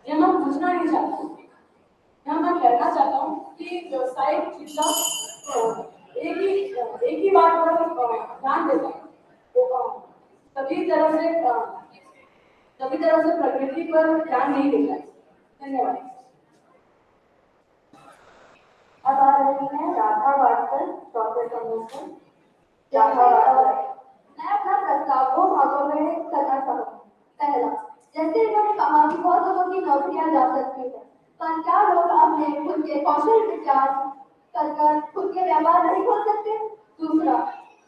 H: ये मैं पूछना नहीं चाहता हूँ, मैं कहना चाहता हूँ कि व्यवसायिक शिक्षा एक ही बात पर ध्यान देता है, सभी तरह से प्रकृति पर ध्यान नहीं देता है। धन्यवाद।
A: अब आ रही है राधा वाटकर चौथे समूह से। मैं अपना प्रस्ताव 2 भागों में करना चाहूँगी। पहला, जैसे इन्होंने कहा कि बहुत लोगों की नौकरियां जा सकती है, पर क्या लोग अपने खुद के कौशल विकास कर खुद के व्यापार नहीं खोल सकते? दूसरा,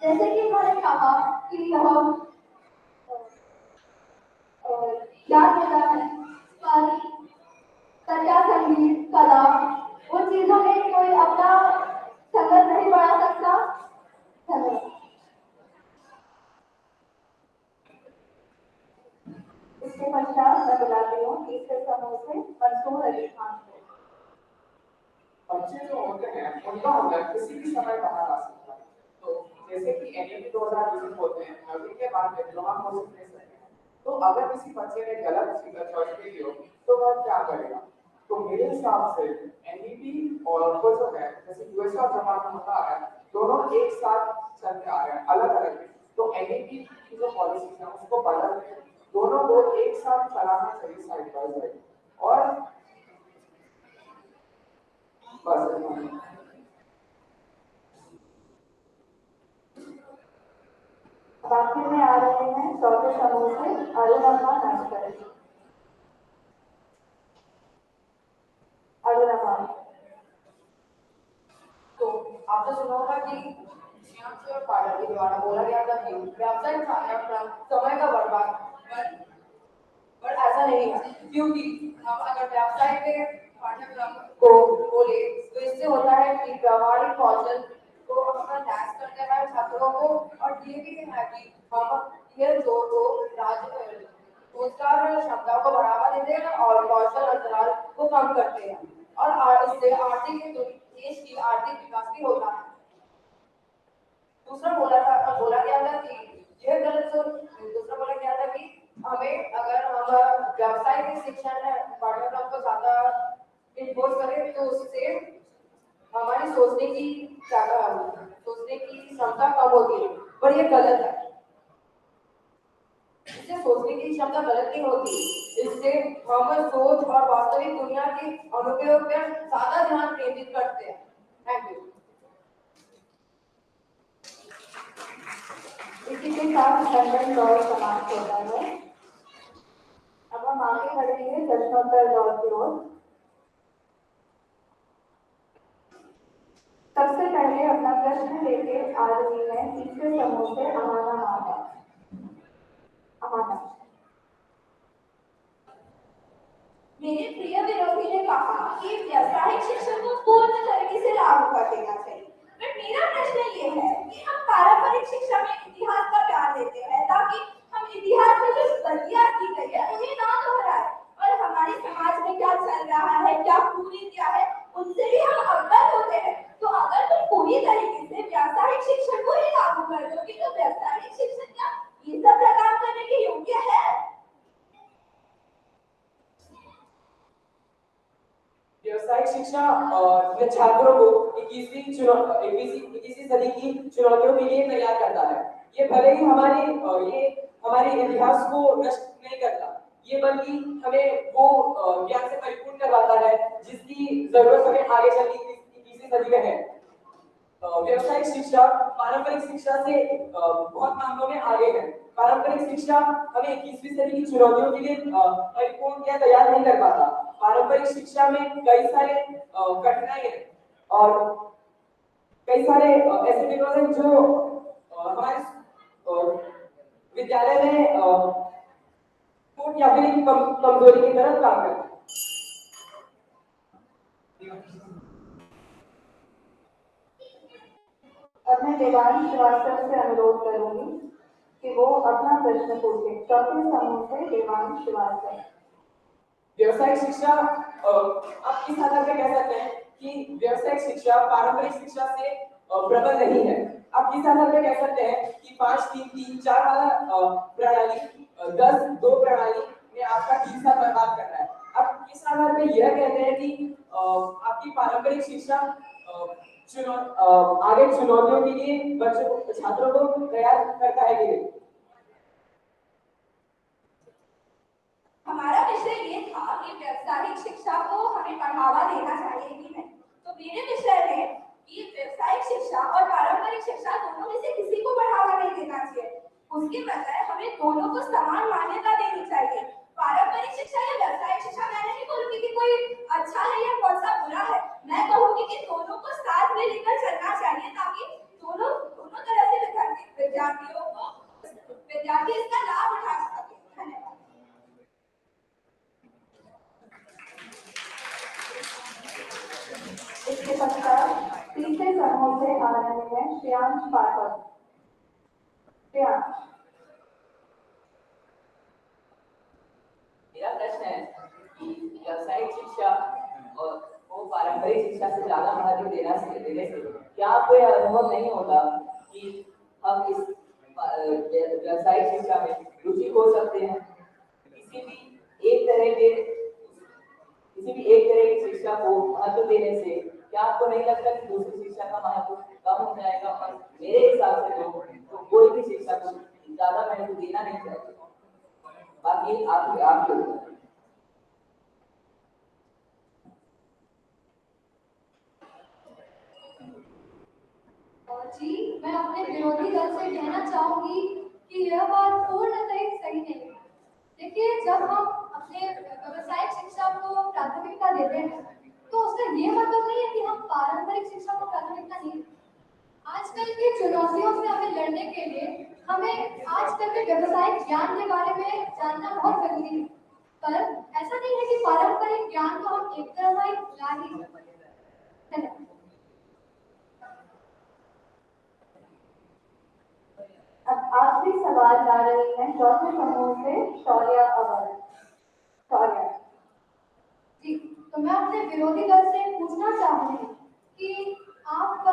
A: जैसे कि इन्होंने कहा कि यह ज्ञान होता है, पर क्या संगीत, कला, उन चीजों में कोई अपना संगत नहीं बढ़ा सकता? धन्यवाद। इसके पश्चात मैं बुलाती हूँ तीसरे समूह से मंसूर अली खान को।
F: बच्चे जो होते हैं उनका हुनर किसी भी समय बाहर आ सकता है। तो जैसे कि एनईपी 2020 होते हैं, 9वीं के बाद डिप्लोमा कोर्स ले सकते हैं। तो अगर किसी बच्चे ने गलत चॉइस की हो तो वह क्या करेगा? तो मेरे हिसाब से एनईपी और वो जो है जैसे यूएस और जापान में होता है, दोनों एक साथ चलते आ रहे हैं अलग अलग। तो एनईपी की जो पॉलिसी है उसको बदल के दोनों को एक साथ चलाना चाहिए साइड बाय साइड। और बस
A: आखिर में आ रहे हैं चौथे समूह से अरुणा नाश्कर।
J: तो आपने सुना होगा कि श्यामजी और पाठक के द्वारा बोला गया था कि व्यावसायिक समय का बर्बाद, पर ऐसा नहीं है, क्योंकि हम अगर व्यवसाय के पाठ्यक्रम को बोले तो इससे होता है कि व्यवहारिक कौशल को अपना न्यास करते हैं छात्रों को, और ये भी है कि हम ये जो रोजगार क्षमता को बढ़ावा देते हैं और कौशल अंतराल को कम करते हैं, और इससे देश की आर्थिक विकास भी होता है। दूसरा बोला गया था कि यह गलत दूसरा बोला गया था कि हमें अगर हम व्यवसाय के शिक्षण पाठ्यक्रम को ज्यादा इन्फोर्स करें तो उससे हमारी सोचने की क्षमता कम होती है, पर यह गलत है। इससे सोचने की क्षमता गलत नहीं होती, इससे हम सोच और वास्तविक दुनिया के अनुप्रयोग पर ज्यादा ध्यान केंद्रित करते हैं। Thank you.
A: इसी के साथ खंडन दौर समाप्त होता है। अब हम आगे बढ़ेंगे प्रश्नोत्तर दौर की ओर। सबसे पहले अपना प्रश्न लेके आ रही है तीसरे समूह से अमाना माता।
B: मेरे प्रिय विरोधी ने कहा कि व्यावसायिक शिक्षा को पूर्ण तरीके से लागू कर देना चाहिए, बट मेरा प्रश्न ये है कि हम पारंपरिक शिक्षा में इतिहास का ज्ञान लेते हैं ताकि हम इतिहास में जो गलतियां की गई है उन्हें ना दोहराएं, और हमारे समाज में क्या चल रहा है, क्या कुरीतियां है, उनसे भी हम अवगत होते हैं। तो अगर तुम पूरी तरीके से व्यावसायिक शिक्षण को ही लागू कर दोगे तो व्यावसायिक शिक्षण क्या ये सब प्रदान करने के योग्य है?
G: व्यावसायिक शिक्षा छात्रों को 21वीं सदी की चुनौतियों के लिए तैयार करता है। ये भले ही हमारे इतिहास को नष्ट नहीं करता, ये बल्कि हमें वो ज्ञान से परिपूर्ण करवाता है जिसकी जरूरत हमें आगे चल के 21वीं सदी में है। व्यावसायिक शिक्षा पारंपरिक शिक्षा से बहुत मामलों में आगे है। पारंपरिक शिक्षा हमें 21वीं सदी की चुनौतियों के लिए परिपूर्ण या तैयार नहीं कर पाता। पारंपरिक शिक्षा में कई सारे कठिनाई है और कई सारे ऐसे विरोध हैं जो हमारे विद्यालय में छूट या फिर कमजोरी की तरफ काम करते हैं।
A: अब मैं देवांश श्रीवास्तव से अनुरोध करूंगी कि वो अपना प्रश्न पूछे। चौथे समूह से देवांश श्रीवास्तव।
G: व्यवसायिक शिक्षा आप इस आधार पर कह सकते हैं कि व्यवसायिक शिक्षा पारंपरिक शिक्षा से प्रबल नहीं है। आप इस आधार पर कह सकते हैं कि 5-3-3-4 वाला प्रणाली 10-2 प्रणाली में आपका 3 साल बर्बाद कर रहा है। आप इस आधार पर यह कहते हैं कि आपकी पारंपरिक शिक्षा आगे चुनौतियों के लिए बच्चों को छात्रों को तैयार करता है कि नहीं?
B: हमारा विषय ये था कि व्यावसायिक शिक्षा को हमें बढ़ावा देना चाहिए कि नहीं। तो मेरे विषय में कि व्यावसायिक शिक्षा और पारंपरिक शिक्षा दोनों में से किसी को बढ़ावा नहीं देना चाहिए। उसके बजाय हमें दोनों को समान मान्यता देनी चाहिए। पारंपरिक शिक्षा या व्यावसायिक शिक्षा मैं नहीं बोलूंगी कि कोई अच्छा है या कौन सा बुरा है। मैं कहूंगी कि दोनों को साथ में लेकर चलना चाहिए ताकि दोनों तरह से विद्यार्थी इसका लाभ उठा सके। धन्यवाद।
A: इसके पश्चात तीसरे समूह से आ रहे हैं श्रेयांश पाठक। श्रेयांश।
I: मेरा प्रश्न है कि व्यावसायिक शिक्षा और वो पारंपरिक शिक्षा से ज्यादा महत्व देने से क्या आपको यह अनुभव नहीं होता कि हम इस व्यावसायिक शिक्षा में रुचि हो सकते हैं? किसी भी एक तरह की शिक्षा को महत्व देने से क्या आपको नहीं लगता कि दूसरी शिक्षा का महत्व कम हो जाएगा? और मेरे हिसाब से तो कोई भी शिक्षा को ज्यादा महत्व देना नहीं चाहिए। बाकी आप
C: जी, मैं अपने विरोधी दल से कहना चाहूंगी कि यह बात पूर्णतः सही नहीं है। देखिए, जब हम अपने व्यावसायिक शिक्षा को प्राथमिकता देते हैं तो उसका ये मतलब नहीं है कि हम पारंपरिक शिक्षा को प्राथमिकता नहीं देते। आजकल की चुनौतियों से हमें लड़ने के लिए हमें आजकल के व्यावसायिक ज्ञान के बारे में जानना बहुत जरूरी है। पर ऐसा नहीं है कि पारंपरिक ज्ञान को हम एक तरह ही ला ही सकते हैं।
A: अब आखिरी सवाल ला रही है चौथे समूह से शौर्या अवर। शौर्या
C: जी, तो मैं अपने विरोधी दल से पूछना चाहूंगी कि आप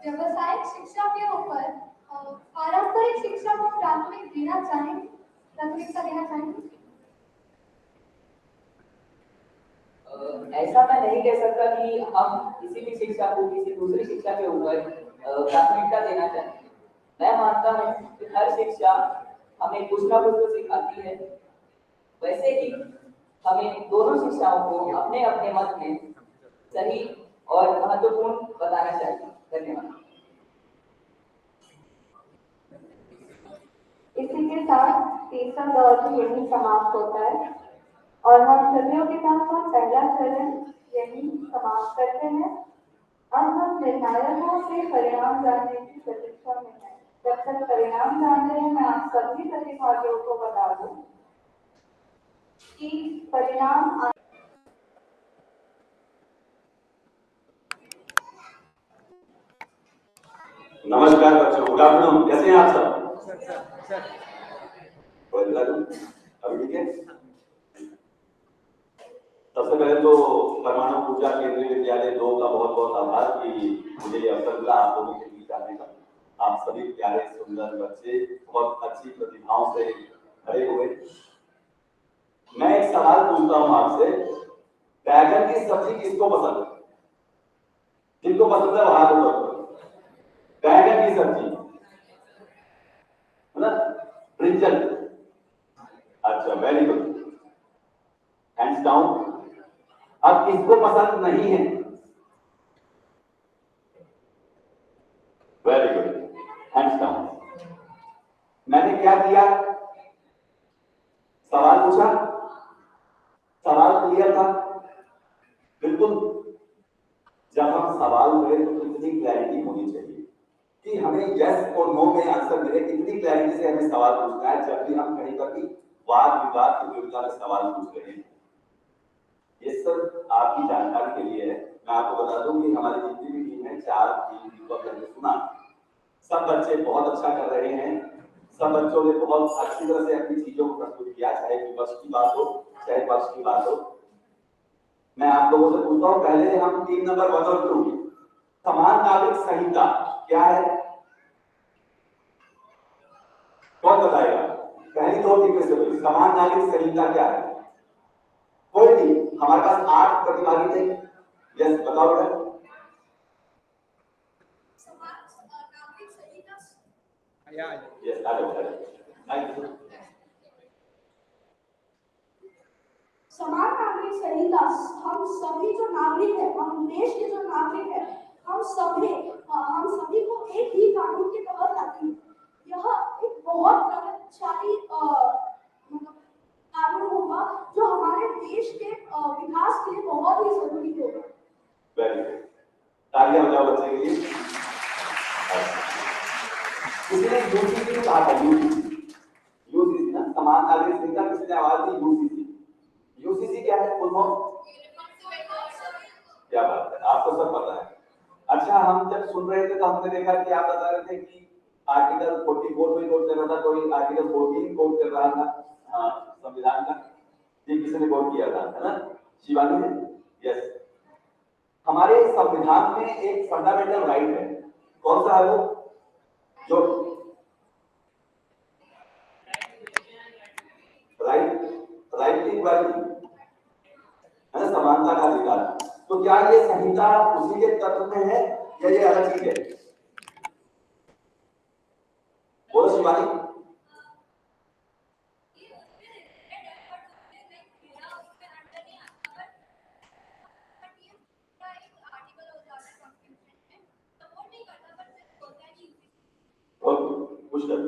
C: व्यावसायिक शिक्षा के ऊपर पारंपरिक शिक्षा को प्राथमिकता देना चाहेंगे?
I: ऐसा मैं नहीं कह सकता कि हम किसी भी शिक्षा को किसी दूसरी शिक्षा के ऊपर प्राथमिकता देना चाहिए। मैं मानता हूँ कि हर शिक्षा हमें कुछ ना कुछ तो सिखाती है। वैसे ही हमें दोनों शिक्षाओं को अपने अपने मत में सही और महत्वपूर्ण बताना चाहिए। धन्यवाद।
A: इसी के साथ तीसरा दौर भी यही समाप्त होता है और हम सदियों के काम का पहला चरण यही समाप्त करते हैं। अब हम निर्णायकों से परिणाम जानने की प्रतीक्षा में हैं। जब तक परिणाम जान रहे हैं, मैं आप सभी प्रतिभागियों को बता दूं कि परिणाम
K: नमस्कार बच्चों, गुड आफ्टरनून। कैसे हैं आप सब? अभी ठीक है। सबसे पहले तो परमाणु ऊर्जा केंद्रीय विद्यालय 2 का बहुत बहुत आभार कि मुझे ये अवसर मिला आप लोगों के बीच आने का। आप सभी प्यारे सुंदर बच्चे बहुत अच्छी प्रतिभाओं से खड़े हुए। मैं एक सवाल पूछता हूँ आपसे, बैगन की सब्जी किसको पसंद है? जिनको पसंद है वो हाथ उठाओ। बैगन की सब्जी है ना, ब्रिंजल। अच्छा, वेरी गुड। डाउन। अब किसको पसंद नहीं है? Very good, hands down. मैंने क्या किया? सवाल पूछा, सवाल क्लियर था? बिल्कुल। जब हम सवाल करें तो इतनी क्लैरिटी होनी चाहिए कि हमें यस और नो में आंसर मिले। इतनी क्लैरिटी से हमें सवाल पूछना है जब भी हम कहीं पर भी वाद विवाद प्रतियोगिता में सवाल पूछ रहे हैं। ये सब आपकी जानकारी के लिए है। मैं आपको बता दूं कि हमारी जितनी भी टीम है, 4 टीम को हमने सुना, सब बच्चे बहुत अच्छा कर रहे हैं। सब बच्चों ने बहुत अच्छी तरह से अपनी चीजों को प्रस्तुत किया, चाहे विपक्ष की बात हो चाहे पक्ष की बात हो। मैं आप लोगों से पूछता हूँ, पहले हम टीम नंबर 1 और 2, समान नागरिक संहिता क्या है? कौन बताएगा? पहली 2 टीम में से समान नागरिक संहिता क्या है? कोई नहीं। हमारे पास 8 प्रतिभागी थे। यस, बताओ बेटा। Yes, thank you.
B: समान नागरिक संहिता, हम सभी जो नागरिक है, हम देश के जो नागरिक है, हम सभी को एक ही कानून के तहत लाती है। यह एक बहुत प्रभावशाली कानून होगा जो हमारे देश के विकास के लिए बहुत ही जरूरी होगा।
K: वेरी गुड, तालियां बजाओ बच्चे के लिए। किसने यूसीसी को कहा था? यूसीसी ना, समान नागरिक संहिता किसने आवाज दी? यूसीसी। यूसीसी क्या है? फुल फॉर्म क्या बात है, आपको सब पता है। अच्छा, हम जब सुन रहे थे तो हमने देखा कि आप बता रहे थे कि आर्टिकल 44 में कोट कर रहा था, कोई आर्टिकल 14 कोट कर रहा था संविधान का। ये किसने कोट किया था, है ना? शिवानी ने। यस, हमारे संविधान में एक फंडामेंटल राइट है। कौन सा है वो? जो राइट की इक्वालिटी, है ना, समानता का अधिकार। तो क्या ये संहिता उसी के तत्व में है या ये अलग चीज है? बोलो शिवानी। कुछ कर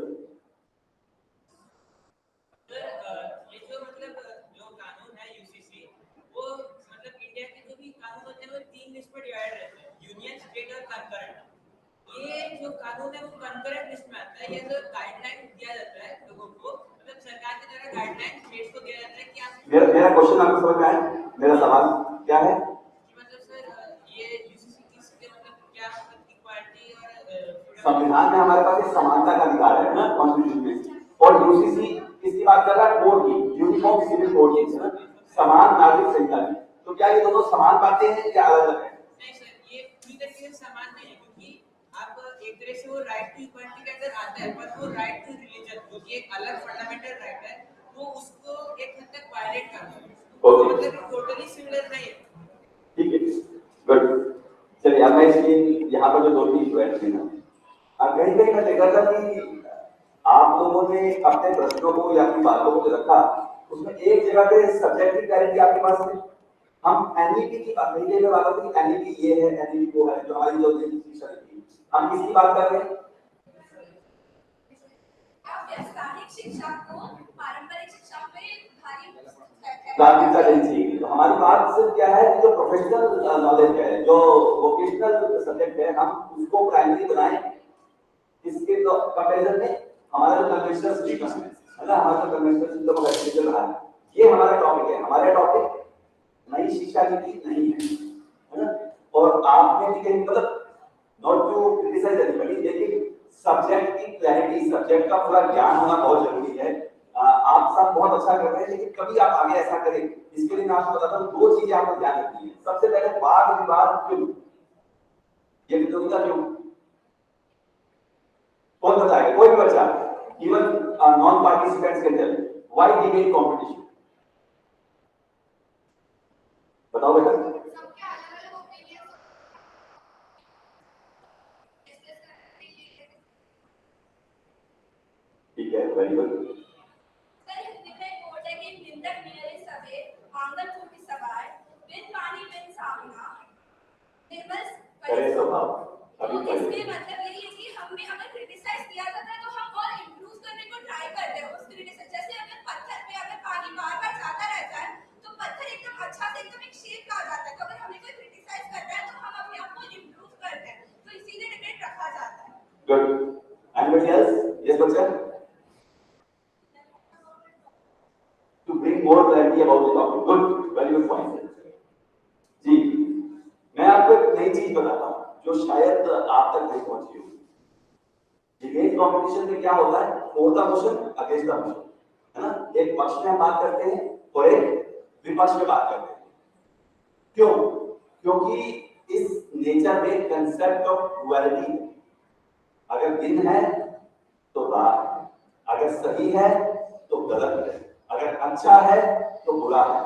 I: ये जो मतलब जो कानून है यूसीसी, वो मतलब इंडिया के जो भी कानून होते हैं वो 3 लिस्ट में डिवाइड रहते हैं, यूनियन, स्टेट और कंकरेंट। ये जो कानून है वो कंकरेंट लिस्ट में आता है। ये जो गाइडलाइन दिया जाता है लोगों को, मतलब सरकार के द्वारा गाइडलाइन स्टेट्स को दिया जाता है कि आप।
K: मेरा क्वेश्चन आपको समझ में आया? मेरा सवाल क्या है?
I: मतलब सर, ये यूसीसी किसके मतलब क्या मतलब इक्वालिटी और
K: संविधान में हमारे पास एक समानता का अधिकार है ना, कॉन्स्टिट्यूशन में। और यूसीसी किसकी बात कर रहा है? कोड की, यूनिफॉर्म सिविल कोड की, है ना, समान नागरिक संहिता की। तो क्या ये दोनों समान बातें हैं या अलग अलग है?
I: नहीं सर, ये पूरी तरीके से समान नहीं है, क्योंकि आप एक तरह से वो राइट टू इक्वालिटी के अंदर आता है, पर वो राइट टू रिलीजन जो कि एक अलग फंडामेंटल राइट है, वो उसको एक हद तक वायलेट करता है। तो मतलब टोटली सिमिलर नहीं है।
K: ठीक है, गुड। चलिए, अब मैं इसकी यहाँ पर जो 2 टीम बैठ रही ना, कहीं कहीं मैं देखा था कि आप लोगों ने अपने प्रश्नों को या अपनी बातों को रखा, उसमें एक जगह पे सब्जेक्ट की क्लैरिटी आपके पास है। हम एनईपी की बात नहीं, मैं बात करती कि एनईपी ये है, एनईपी वो है, जो हमारी जो शिक्षा नीति, हम किसकी बात कर रहे हैं?
C: व्यावसायिक शिक्षा को पारंपरिक शिक्षा पे भारी
K: प्राथमिकता देनी चाहिए। तो हमारी बात सिर्फ क्या है कि जो प्रोफेशनल नॉलेज है, जो वोकेशनल सब्जेक्ट है, हम उसको प्राइमरी बनाएं। इसके तो कंपैरिजन में हमारा जो कन्वेंशनल सिस्टम है ना, हमारा जो कन्वेंशनल सिस्टम ऑफ एजुकेशन रहा है, ये हमारा टॉपिक है। हमारा टॉपिक नई शिक्षा नीति नहीं है ना। और आपने भी कहीं मतलब नॉट टू क्रिटिसाइज एनीबॉडी, लेकिन सब्जेक्ट की क्लैरिटी, सब्जेक्ट का पूरा ज्ञान होना बहुत जरूरी है। आप सब बहुत अच्छा कर रहे हैं, लेकिन कभी आप आगे ऐसा करें, इसके लिए मैं आपको बताता हूँ 2 चीजें आपको ध्यान रखनी है। सबसे पहले वाद विवाद क्यों, ये प्रतियोगिता क्यों? कौन बताएगा? कोई भी बच्चा, even non participants can tell why debate competition. बताओ बेटा।
C: सबके अलग-अलग ओपिनियन
K: ठीक है, वेरी गुड।
C: सर, इसमें कोर्ट है कि निंदक मेरे सभी आंगन
K: करे स्वभाव अभी
C: तो
K: करे।
C: इसके मतलब यही है कि हमें अगर क्रिटिसाइज किया जाता है तो हम और इम्प्रूव करने को ट्राई करते हैं उस क्रिटिसाइज। जैसे अगर पत्थर पे अगर पानी बार-बार जाता रहता है तो पत्थर एकदम अच्छा से एकदम एक शेप आ जाता है। तो अगर हमें कोई क्रिटिसाइज कर रहा है तो हम अपने आप को इम्प्रूव करते हैं, तो इसीलिए डिबेट रखा जाता है।
K: गुड। Anybody else? यस बच्चा? To bring more clarity about the topic. Good, very good point. जी, मैं आपको एक नई चीज बताता हूँ जो शायद आप तक नहीं पहुंची होगी। डिबेट कॉम्पिटिशन में क्या होता है? For the motion against the motion, है ना? एक पक्ष में हम बात करते हैं और एक विपक्ष में बात करते हैं। क्यों? क्योंकि इस नेचर में कंसेप्ट ऑफ डुअलिटी है। अगर दिन है तो रात है, अगर सही है तो गलत है, अगर अच्छा है तो बुरा है।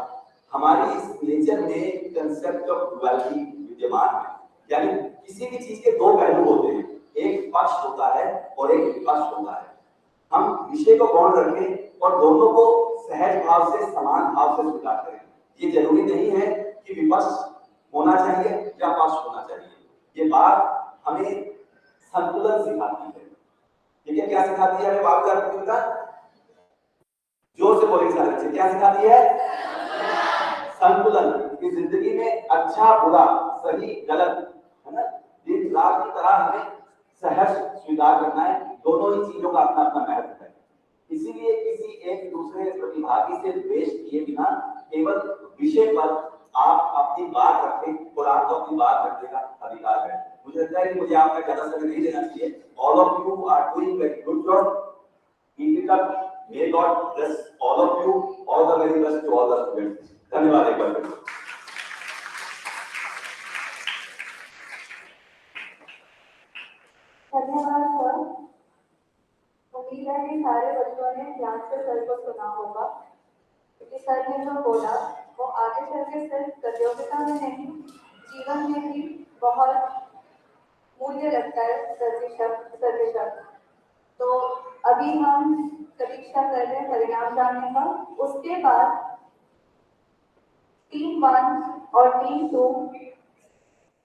K: हमारी इस नेचर में कंसेप्ट ऑफ डुअलिटी विद्यमान है, यानी किसी भी चीज के दो पहलू होते हैं, एक पक्ष होता है और एक विपक्ष होता है। हम विषय को गौण रखें और दोनों को सहज भाव से समान भाव से स्वीकार करें। ये जरूरी नहीं है कि विपक्ष होना चाहिए या पक्ष होना चाहिए। ये बात हमें संतुलन सिखाती है। ठीक है, क्या सिखाती है हमें बात का प्रतियोगिता? जोर से बोलेंगे सारे बच्चे, क्या सिखाती है? संतुलन। कि जिंदगी में अच्छा बुरा, सही गलत, है ना, दिन रात की तरह हमें सहर्ष स्वीकार करना है। दोनों ही चीजों का अपना अपना महत्व है। इसीलिए किसी एक दूसरे प्रतिभागी से द्वेष किए बिना केवल विषय पर आप अपनी बात रखें और आपको अपनी बात रखने का अधिकार है। मुझे लगता है कि मुझे आपका ज्यादा समय नहीं देना चाहिए। All of you are doing very good job. Keep it up. May God bless all of you. All the very best to all the students. धन्यवाद एक बार फिर।
A: धन्यवाद सर। उम्मीद है कि सारे बच्चों ने ध्यान से सर को सुना होगा, क्योंकि सर ने जो बोला वो आगे चल के सिर्फ प्रतियोगिता में नहीं, जीवन में भी बहुत मूल्य लगता है सर के शब्द। तो अभी हम प्रतीक्षा कर रहे हैं परिणाम जानने का। उसके बाद टीम 1 और टीम 2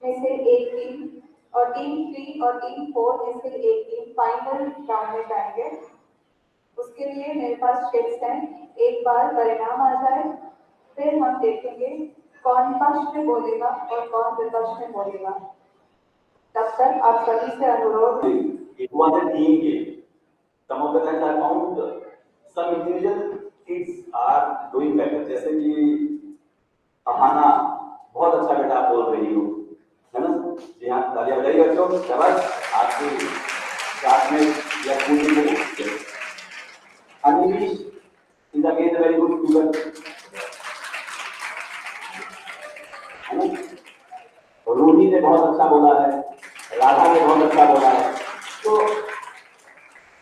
A: में से एक टीम और टीम 3 और टीम 4 में से एक टीम फाइनल राउंड में जाएंगे। उसके लिए मेरे पास टिप्स हैं। एक बार परिणाम आ जाए फिर हम देखेंगे कौन पक्ष में बोलेगा और कौन विपक्ष में बोलेगा। तब तक आप सभी से अनुरोध है।
K: It was a team game. Some of the times I found some individual kids are doing better. जैसे कि अहाना, बहुत अच्छा बेटा आप बोल रही हो, है ना? जी हाँ, तालियां बजाइए बच्चों। शाबाश, आपके साथ में या पूरी को अनिश is again a very good student, है ना? रूही ने बहुत अच्छा बोला है, राधा ने बहुत अच्छा बोला है। तो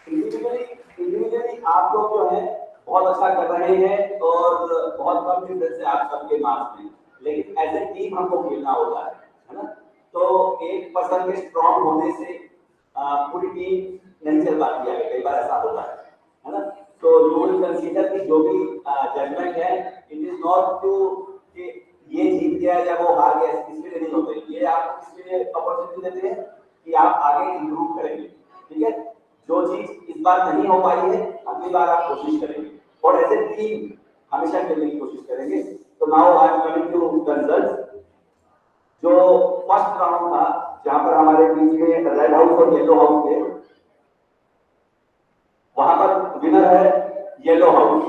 K: इंडिविजुअली आप लोग जो है बहुत अच्छा कर रहे हैं और बहुत कम डिफरेंस से आप सबके मार्क्स में, लेकिन एज ए टीम हमको खेलना होता है ना? तो एक पर्सन के स्ट्रॉन्ग होने से पूरी टीम नहीं चल पाती है, कई बार ऐसा होता है ना? तो यू विल कंसीडर कि जो भी जजमेंट है इट इज नॉट टू कि ये जीत गया या वो हार गया, इसलिए नहीं होते। ये आप इसलिए अपॉर्चुनिटी देते हैं कि आप आगे इंप्रूव करेंगे। ठीक है, जो चीज इस बार नहीं हो पाई है अगली बार आप कोशिश करेंगे और एज ए टीम हमेशा खेलने की कोशिश करेंगे। तो now I am coming to the results. जो फर्स्ट राउंड था जहां पर हमारे बीच में रेड हाउस और येलो हाउस थे, वहां पर विनर है येलो हाउस।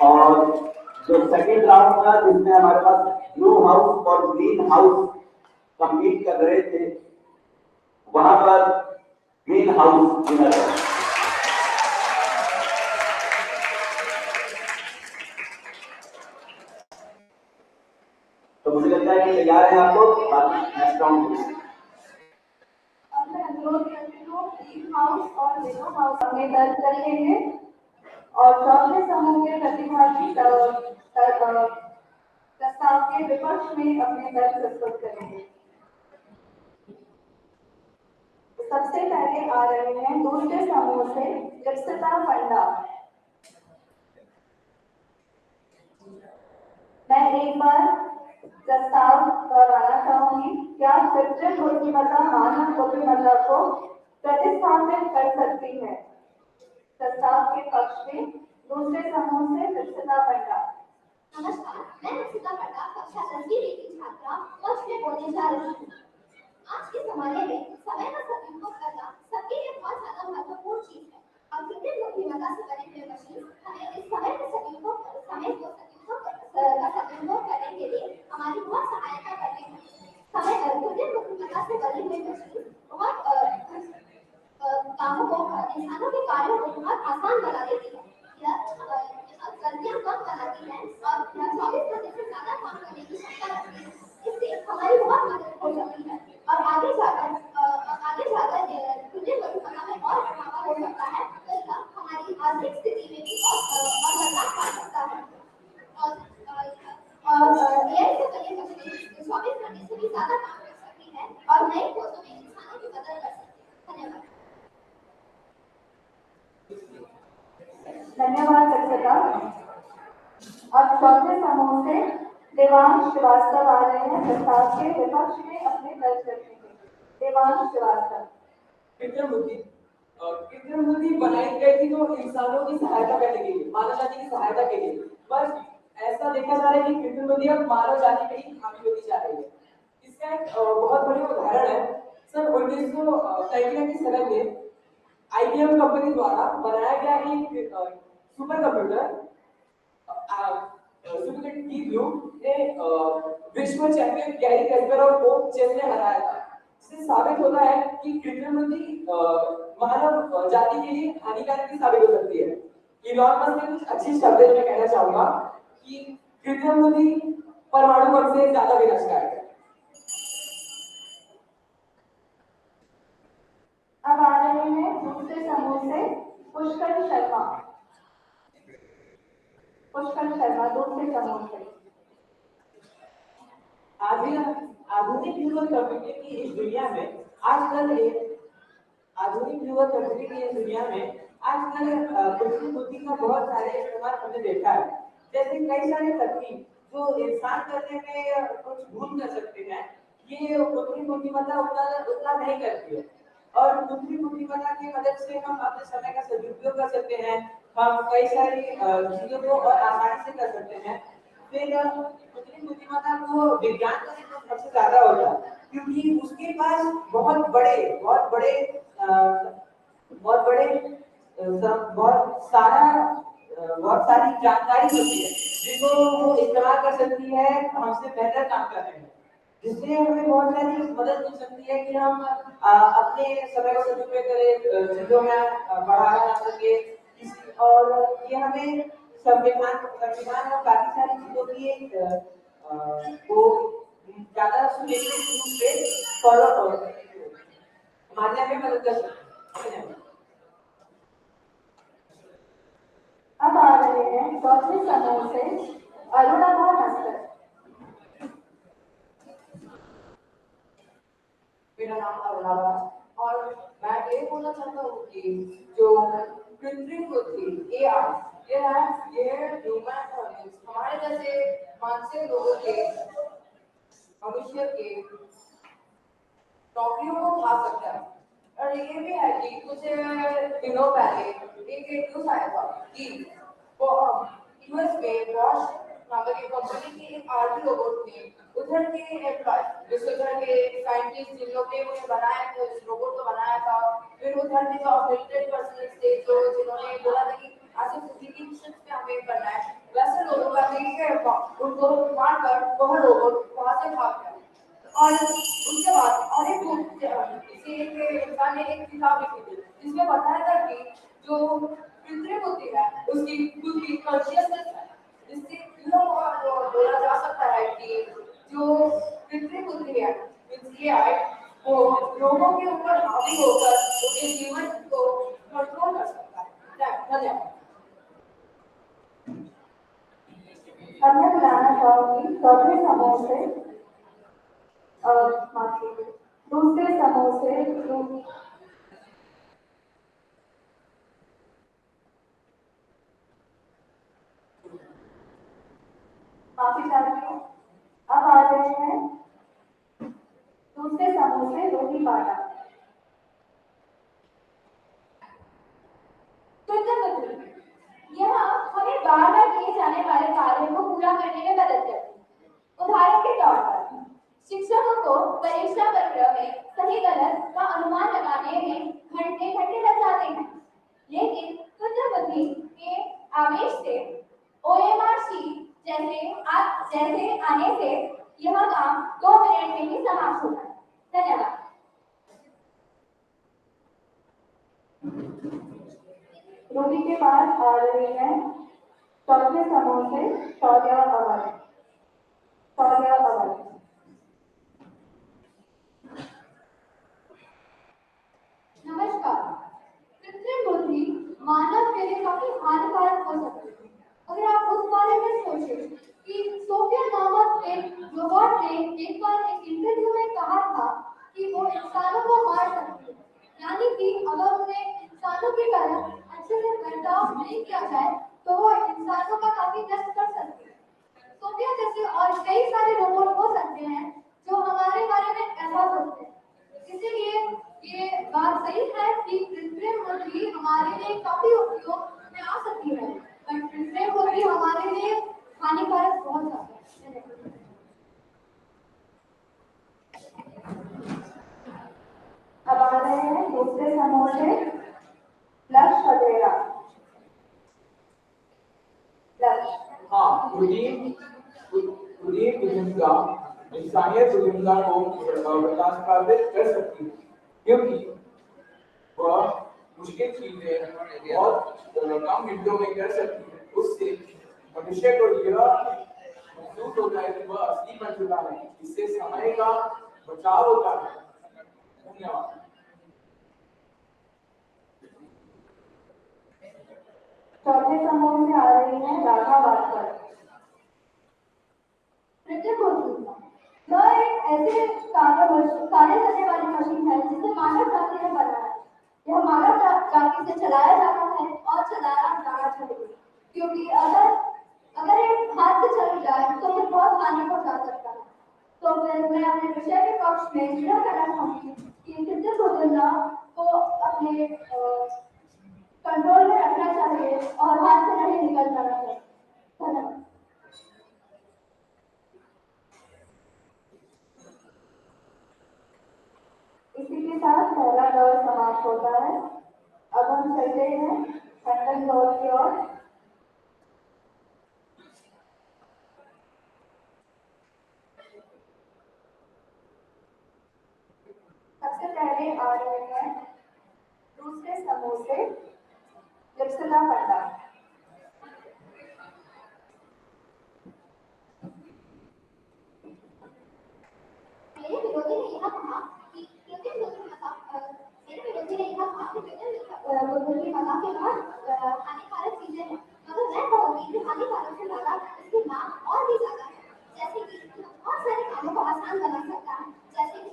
K: और जो सेकंड राउंड था जिसमें हमारे पास ब्लू हाउस और ग्रीन हाउस कंपीट कर रहे थे, वहां पर ग्रीन हाउस विनर है। तो मुझे लगता है कि तैयार है आप लोग नेक्स्ट राउंड के लिए।
A: अब मैं अनुरोध करती हूँ ग्रीन हाउस और येलो हाउस हमें दर्ज कर लेंगे और चौथे समूह के प्रतिभागी प्रस्ताव के विपक्ष में अपने दल प्रस्तुत करेंगे। सबसे पहले आ रहे हैं दूसरे समूह से लिप्सिता पंडा। मैं एक बार प्रस्ताव दोहराना चाहूंगी। क्या कृत्रिम बुद्धिमत्ता मानव बुद्धिमत्ता को प्रतिस्थापित कर सकती है? प्रस्ताव के पक्ष में दूसरे समूह से दीक्षिता पंडा।
C: नमस्कार, मैं दीक्षिता पंडा कक्षा 10वीं की छात्रा पक्ष में बोलने जा रही हूँ। आज के जमाने में समय का सदुपयोग करना सबके लिए बहुत ज्यादा महत्वपूर्ण चीज है और कृत्रिम बुद्धिमत्ता से बने हुए मशीन हमें इस समय का सदुपयोग करने के लिए हमारी बहुत सहायता करते हैं। कृत्रिम बुद्धिमत्ता से बनी हुई मशीन बहुत कामों को इंसानों के कार्यों को बहुत आसान बना देती है। यह गलतियां कम बनाती है और 24 घंटे से ज्यादा काम करने की क्षमता रखती है। इससे हमारी बहुत मदद हो सकती है और आगे जाकर कृत्रिम बुद्धिमत्ता में और बढ़ावा हो सकता है। तो यह हमारी आर्थिक स्थिति में भी और बदलाव ला सकता है। और एआई से बनी मशीन 24 घंटे से भी ज्यादा काम कर सकती है और नई खोजों में इंसानों की मदद कर सकती है। धन्यवाद।
A: धन्यवाद दीक्षिता। अब चौथे समूह से देवांश श्रीवास्तव आ रहे हैं। प्रस्ताव के विपक्ष में अपने दर्ज रखेंगे। देवांश श्रीवास्तव।
G: कृत्रिम बुद्धि बनाई गई थी तो इंसानों की सहायता करने के लिए, मानव जाति की सहायता के लिए। पर ऐसा देखा जा रहा है कि कृत्रिम बुद्धि अब मानव जाति पे ही हावी होती जा रही है। इसका एक बहुत बड़ी उदाहरण है सन 1997 में IBM कंपनी द्वारा बनाया गया एक सुपर कंप्यूटर डीप ब्लू ने विश्व चैंपियन गैरी कैस्परोव को चेस में हराया था। इससे साबित होता है कि कृत्रिम बुद्धि मानव जाति के लिए हानिकारक भी साबित हो सकती है। इलॉन मस्क ने कुछ अच्छी शब्दों में कहना चाहूंगा कि कृत्रिम बुद्धि परमाणु बम से ज्यादा विनाशकारी है।
A: अब आ रहे हैं दूसरे समूह से पुष्कर शर्मा। पुष्कर शर्मा दूसरे समूह से।
D: आधुनिक युग कंप्यूटिंग की इस दुनिया में आजकल कृत्रिम बुद्धि का बहुत सारे इस्तेमाल हमने देखा है। जैसे कई सारे तकनीक जो इंसान करने में कुछ भूल कर सकते हैं, ये कृत्रिम बुद्धिमत्ता उतना नहीं करती है। और कृत्रिम बुद्धिमत्ता की मदद से हम अपने समय का सदुपयोग कर सकते हैं। हम कई सारी चीजों को और आसानी से कर सकते हैं। फिर कृत्रिम बुद्धिमत्ता को विज्ञान का तो सबसे ज्यादा होता है, क्योंकि उसके पास बहुत सारी जानकारी होती है जिसको वो इस्तेमाल कर सकती है हमसे बेहतर काम करने में, जिससे हमें बहुत सारी मदद मिल सकती है कि हम अपने समय को सदुपयोग करें, चीजों में बढ़ावा ला सके। और ये हमें संविधान और काफी सारी चीजों की को ज्यादा सुनिश्चित रूप से फॉलो मानने में मदद कर सकते हैं।
A: अब आ रहे हैं चौथे समूह से अरुणा नस्कर।
J: मेरा नाम अरुणा और मैं ये बोलना चाहता हूँ कि जो कृत्रिम बुद्धि AI ये ह्यूमन हमारे जैसे मानसिक लोगों के मनुष्य के नौकरियों को खा सकता है। और ये भी है कि कुछ दिनों पहले एक न्यूज आया था कि यूएस में बॉश नामक एक कंपनी की एक आर्मी रोबोट ने उधर के एम्प्लॉय उधर के साइंटिस्ट जिन लोग ने उन्हें बनाया था, उस रोबोट को बनाया था, फिर उधर के जो मिलिट्री पर्सनल थे जिन्होंने बोला था कि आज फिजिकल शिफ्ट में हमें करना है, वैसे लोगों का उनको मारकर वह रोबोट वहां से भाग गया। और उसके बाद और एक इंसान ने एक किताब लिखी थी जिसमें बताया था कि जो कृत्रिम बुद्धि है उसकी खुद की कॉन्शियसनेस है, जिससे बोला जा सकता है कि जो कृत्रिम बुद्धि है AI वो लोगों के ऊपर हावी होकर उनके जीवन को कंट्रोल कर सकता है। धन्यवाद।
A: अब मैं बुलाना चाहूंगी चौथे समूह से दूसरे समूह से
C: काम 2 मिनट में ही समाप्त होता है। धन्यवाद।
A: रूबी के बाद आ रही है चौथे समूह से शौर्य अवध। शौर्य अवध।
B: नमस्कार। कृत्रिम बुद्धि मानव के लिए काफी हानिकारक हो सकती है। अगर आप उस बारे में सोचें कि सोफिया नामक एक रोबोट ने एक बार एक इंटरव्यू में कहा था कि वो इंसानों को मार सकती है, यानी कि अगर उन्हें इंसानों की तरह अच्छे से बर्ताव नहीं किया जाए तो वो इंसानों का काफी नष्ट कर सकती है। सोफिया जैसे और कई सारे रोबोट हो सकते हैं जो हमारे बारे में ऐसा सोचते हैं। इसीलिए ये बात सही है कि कृत्रिम बुद्धि हमारे लिए काफी उपयोग में आ सकती है, पर कृत्रिम बुद्धि हमारे लिए हानिकारक बहुत ज्यादा है।
A: अब आ रहे हैं दूसरे समूह से लक्ष्य वगैरह। लक्ष्य।
E: हाँ, बुद्धिमत्ता इंसानियत बुद्धिमत्ता को विकासान्वित कर सकती है, क्योंकि वह मुश्किल चीजें बहुत कम मिनटों में कर सकती है। उससे मनुष्य को यह महसूस होता है कि वह असली बन चुका है। इससे समय का बचाव होता है। धन्यवाद।
A: चौथे समूह से आ रही है राधा वास्कर।
B: कृत्रिम बुद्धि यह एक ऐसे कार्य करने वाली मशीन है जिसे मानव जाति ने बनाया है। यह मानव जाति से चलाया जाता है और चलाया जाना चाहिए, क्योंकि अगर एक हाथ से चल जाए तो फिर बहुत हानि पहुंचा सकता है। तो फिर मैं अपने विषय के पक्ष में यह कहना चाहूंगी कि कृत्रिम बुद्धिमत्ता को अपने कंट्रोल में रखना चाहिए और हाथ से नहीं निकल जाना चाहिए। धन्यवाद।
A: इसी के साथ पहला दौर समाप्त होता है। अब हम चलते हैं खंडन दौर की ओर। सबसे पहले आ रहे हैं दूसरे समूह से लिप्सला पंडा।
B: मेरे विरोधी ने यह कहा कि कृत्रिम बुद्धिमत्ता के बाद हानिकारक चीजें हैं, मगर मैं कहूंगी कि हानिकारक से ज्यादा इसके लाभ और भी ज्यादा है। जैसे कि बहुत सारे कामों को आसान बना सकता है, जैसे कि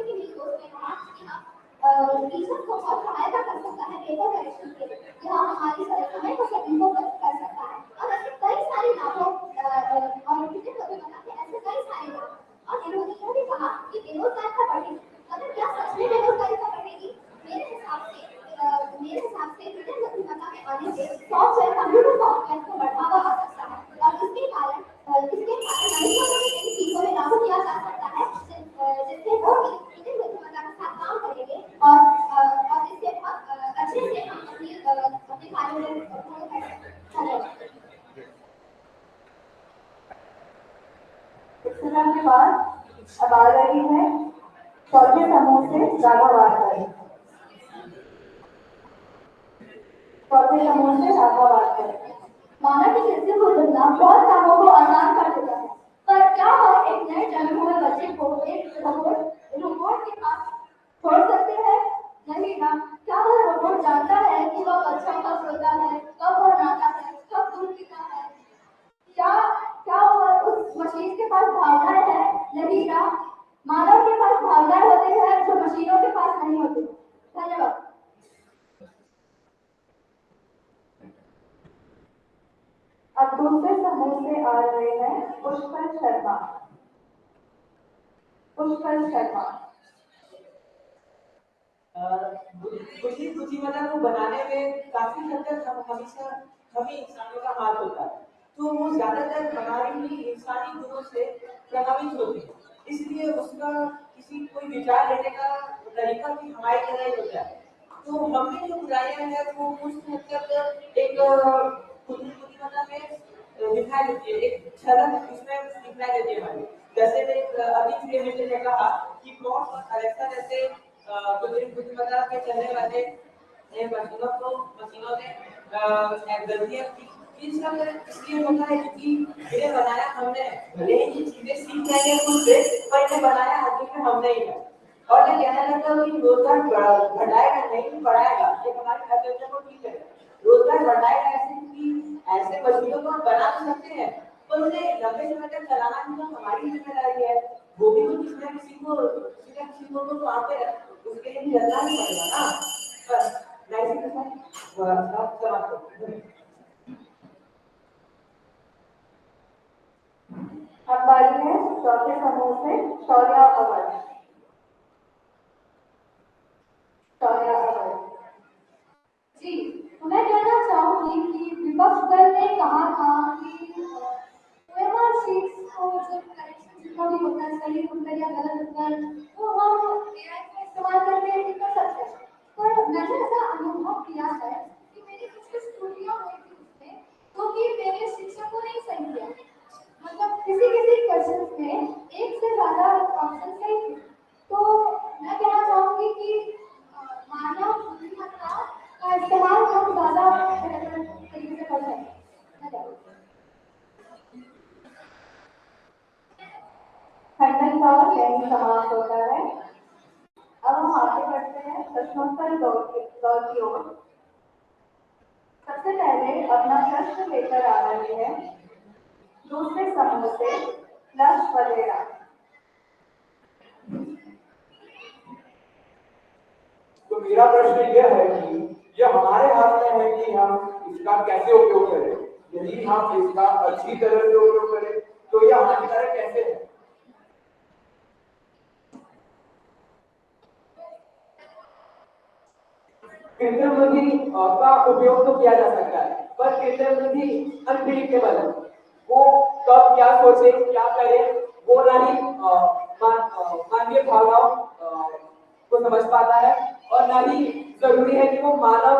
B: मेरी दोस्त ने कहा कि आप टीचर को बहुत सहायता कर सकता है पेपर करेक्शन के लिए। यह हमारी समय को सेकंडों में कर सकता है और ऐसे कई सारे लाभों और कृत्रिम बुद्धिमत्ता के ऐसे कई सारे लाभ। और इन्होंने यह भी कहा कि बेरोजगारी बढ़ेगी, मगर क्या सच में बेरोजगारी बढ़ेगी? मेरे हिसाब से कृत्रिम बुद्धिमत्ता के आने से सॉफ्टवेयर कंप्यूटर सॉफ्टवेयर को बढ़ावा आ सकता है और इसके कारण मनुष्यों को भी इन चीजों में लागू किया जा सकता है, जिससे वो कृत्रिम बुद्धिमत्ता के साथ काम करेंगे और इससे बहुत अच्छे से हम अपने कार्यों में पूर्ण कर सकते हैं।
A: लिप्सला के बाद अब आ रही है चौथे समूह से राधा वास्कर। चौथे समूह से राधा वास्कर।
B: मानव की कृत्रिम बुद्धिमत्ता बहुत कामों को आसान कर देता है, पर क्या हम एक नए जन्मे हुए बच्चे को एक रोबोट के पास छोड़ सकते हैं? नहीं ना। क्या वह रोबोट जानता है कि वह बच्चा कब रोता है, कब वह रोता है, कब दूध पीता है? क्या वह उस मशीन के पास भावनाएं है? नहीं ना। मानव के पास भावनाएं होती है जो मशीनों के पास नहीं होती। धन्यवाद।
A: अब दूसरे समूह से आ रहे हैं पुष्कर शर्मा। पुष्कर शर्मा।
D: बुद्धिमत्ता को बनाने में काफी हद तक हमें इंसानों का हाथ होता है, तो वो ज्यादातर हमारी ही इंसानी गुणों से प्रभावित होते हैं। इसलिए उसका कोई विचार लेने का तरीका भी हमारी तरह ही होता है। तो हमने जो बुराइयां हैं वो कुछ हद तक एक बुद्धिमत्ता में दिखाई देती है, एक झलक इसमें दिखाई देती है हमें। जैसे अभी प्रियमित्र ने कहा कि क्लॉड और अलेक्सा जैसे कृत्रिम बुद्धिमत्ता के चलने वाले मशीनों ने गलतियां की। इन सब इसलिए होता है क्योंकि इन्हें बनाया हमने, भले ही चीजें सीख रहे हैं खुद से, पर इन्हें बनाया आखिर में हमने ही है। और ये कहना लगता है कि रोजगार बढ़ाएगा नहीं बढ़ाएगा, ये हमारी अर्थव्यवस्था को ठीक है। रोजगार बढ़ाएगा ऐसे कि ऐसे मशीनों को हम बना तो सकते हैं, पर उन्हें लंबे समय तक चलाना भी तो हमारी जिम्मेदारी है। वो भी तो किसी न किसी को तो वहाँ पे उसके लिए भी लड़ना ही पड़ेगा ना। बस वैसे के साथ समाप्त करते हैं।
A: अब बारी है चौथे समूह से शौर्या अवर। शौर्या अवर
L: जी, तो मैं कहना चाहूंगी कि विपक्ष दल ने कहा था कि ओएमआर शीट्स को जो करेक्शन जितना भी होता है, सही उत्तर या गलत उत्तर, वो हम एआई का इस्तेमाल करके कर सकते हैं। पर मैंने ऐसा अनुभव किया है कि मेरी कुछ त्रुटियां हुई थी उसमें, तो कि मेरे शिक्षकों ने सही किया। मतलब किसी क्वेश्चन में एक से ज्यादा ऑप्शन सही थे। तो मैं कहना चाहूंगी कि मानव बुद्धिमत्ता का इस्तेमाल हम ज्यादा तरीके से कर सकते हैं।
A: खंडन का यही समाप्त होता है। अब हम आगे बढ़ते हैं प्रश्नोत्तर दौर की ओर। सबसे पहले अपना प्रश्न लेकर आ रही है दूसरे समूह से लक्ष्य वगैरह।
F: तो मेरा प्रश्न यह है कि यह हमारे हाथ में है कि हम इसका कैसे उपयोग करें। यदि हम इसका अच्छी तरह से उपयोग करें तो यह हानिकारक कैसे है।
G: कृत्रिम बुद्धि का उपयोग तो किया जा सकता है, पर कृत्रिम बुद्धि अनप्रिडिक्टेबल है। वो कब क्या सोचे क्या करे वो ना ही मानवीय भावनाओं को समझ पाता है, और ना ही जरूरी है कि वो मानव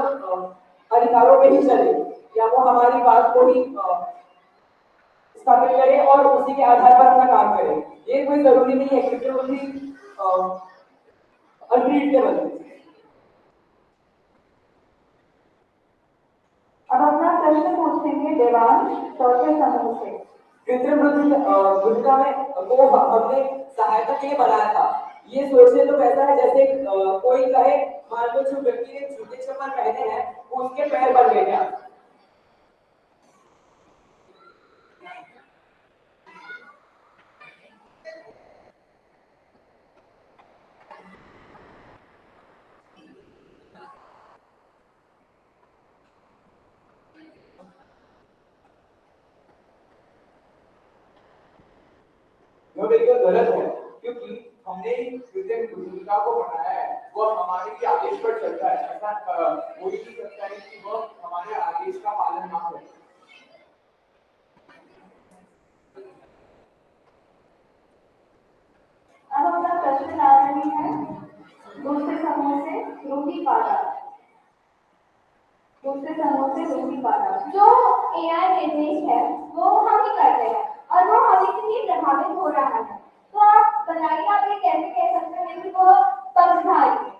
G: अधिकारों पे ही चले या वो हमारी बात को ही स्थापित करे और उसी के आधार पर अपना काम करे। ये कोई जरूरी नहीं है। कृत्रिम बुद्धि अनप्रिडिक्टेबल है।
A: अब अपना प्रश्न पूछेंगे देवांश चौथे समूह से।
G: कृत्रिम बुद्धिमत्ता में को हमने सहायता के लिए बनाया था। ये सोचने तो ऐसा है जैसे कोई कहे मान लो जो व्यक्ति ने जूते चप्पल पहने हैं वो उसके पैर बन गए क्या।
F: यह बिल्कुल गलत है, क्योंकि हमने कृत्रिम बुद्धिमत्ता को बनाया है, वह हमारे ही आदेश पर चलता है। ऐसा हो ही नहीं सकता है कि वह हमारे आदेश का पालन ना करे।
A: अब अपना प्रश्न आ रही है दूसरे समूह से रूही पारा। दूसरे समूह से रूही पारा।
L: जो एआई निर्देश है वो हम ही करते हैं और वो हमें से ही प्रभावित हो रहा है। तो आप बताइए, आप ये कैसे कह सकते हैं कि वो पक्षधारी है?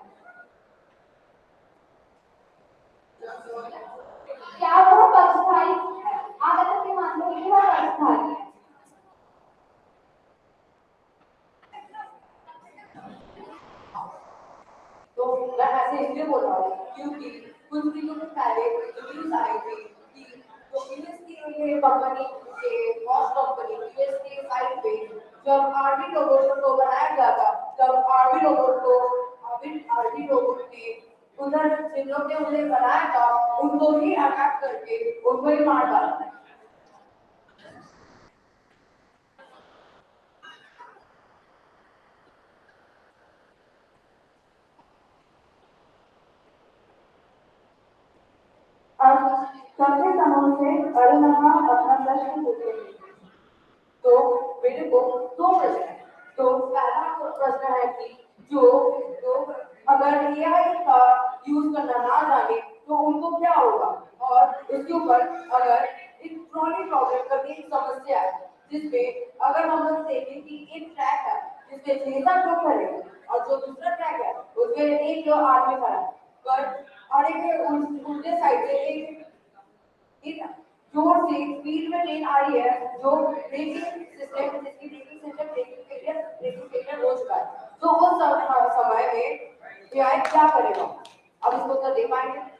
L: क्या वो पक्षधारी है? आप ऐसे मान लो कि वो पक्षधारी है।
J: तो मैं ऐसे इसलिए बोल रहा हूँ क्योंकि कुछ दिनों पहले न्यूज आई थी कि जो यूएस की ये कंपनी के बॉस कंपनी यूएस के साइट पे जब आरबी रोबोट को बनाया गया था, तब आरबी रोबोट ने उधर जिन लोग ने उन्हें बनाया था उनको ही अटैक करके उनको ही मार डाला।
A: अब चौथे समूह से अरुणिमा अपना प्रश्न पूछेंगे।
J: तो मेरे को दो प्रश्न है। तो पहला प्रश्न है कि जो लोग अगर एआई का यूज करना ना जाने तो उनको क्या होगा, और उसके ऊपर अगर एक क्रॉनिक प्रॉब्लम करके एक समस्या है, जिसमें अगर हम लोग देखें कि एक ट्रैक है जिसमें 6-7 लोग खड़े हैं और जो दूसरा ट्रैक है उसमें एक आदमी खड़ा है, पर और एक उल्टे साइड से एक जोर से स्पीड में ट्रेन आ रही है, जो ब्रेकिंग सिस्टम जिसकी ब्रेकिंग फेलियर हो चुका है। तो उस समय में एआई क्या करेगा? अब इसको तो दे पाएंगे।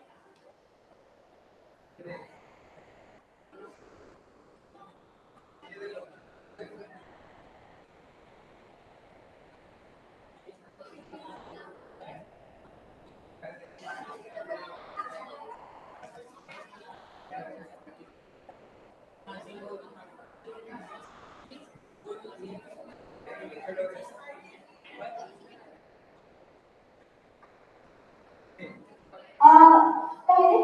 A: पहले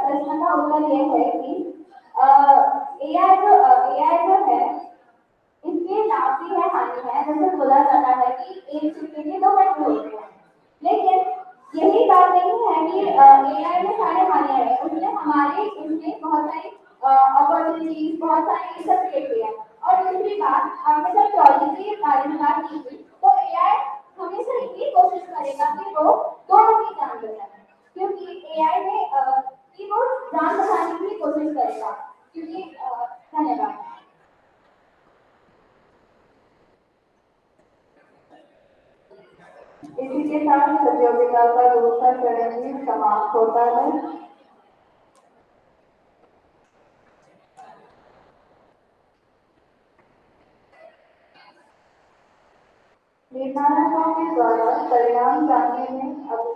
A: प्रश्न का उत्तर ये है कि एआई जो है इसके लाभ भी है हानि है। जैसे बोला जाता है कि एक सिक्के के दो पहलू होते हैं, लेकिन यही बात नहीं है कि एआई में सारे हानियां हैं। उसने इसमें बहुत सारी अपॉर्चुनिटीज, बहुत सारे सब क्रिएट किया। और दूसरी बात, हमने जब टेक्नोलॉजी के बारे में बात की थी, तो एआई हमेशा ये कोशिश करेगा कि वो दोनों की जान बचाए, क्योंकि एआई में कि वो जान बचाने की कोशिश करेगा। क्योंकि धन्यवाद। इसी के साथ प्रतियोगिता का दूसरा चरण भी समाप्त होता है। निर्धारकों के द्वारा परिणाम जानने में अब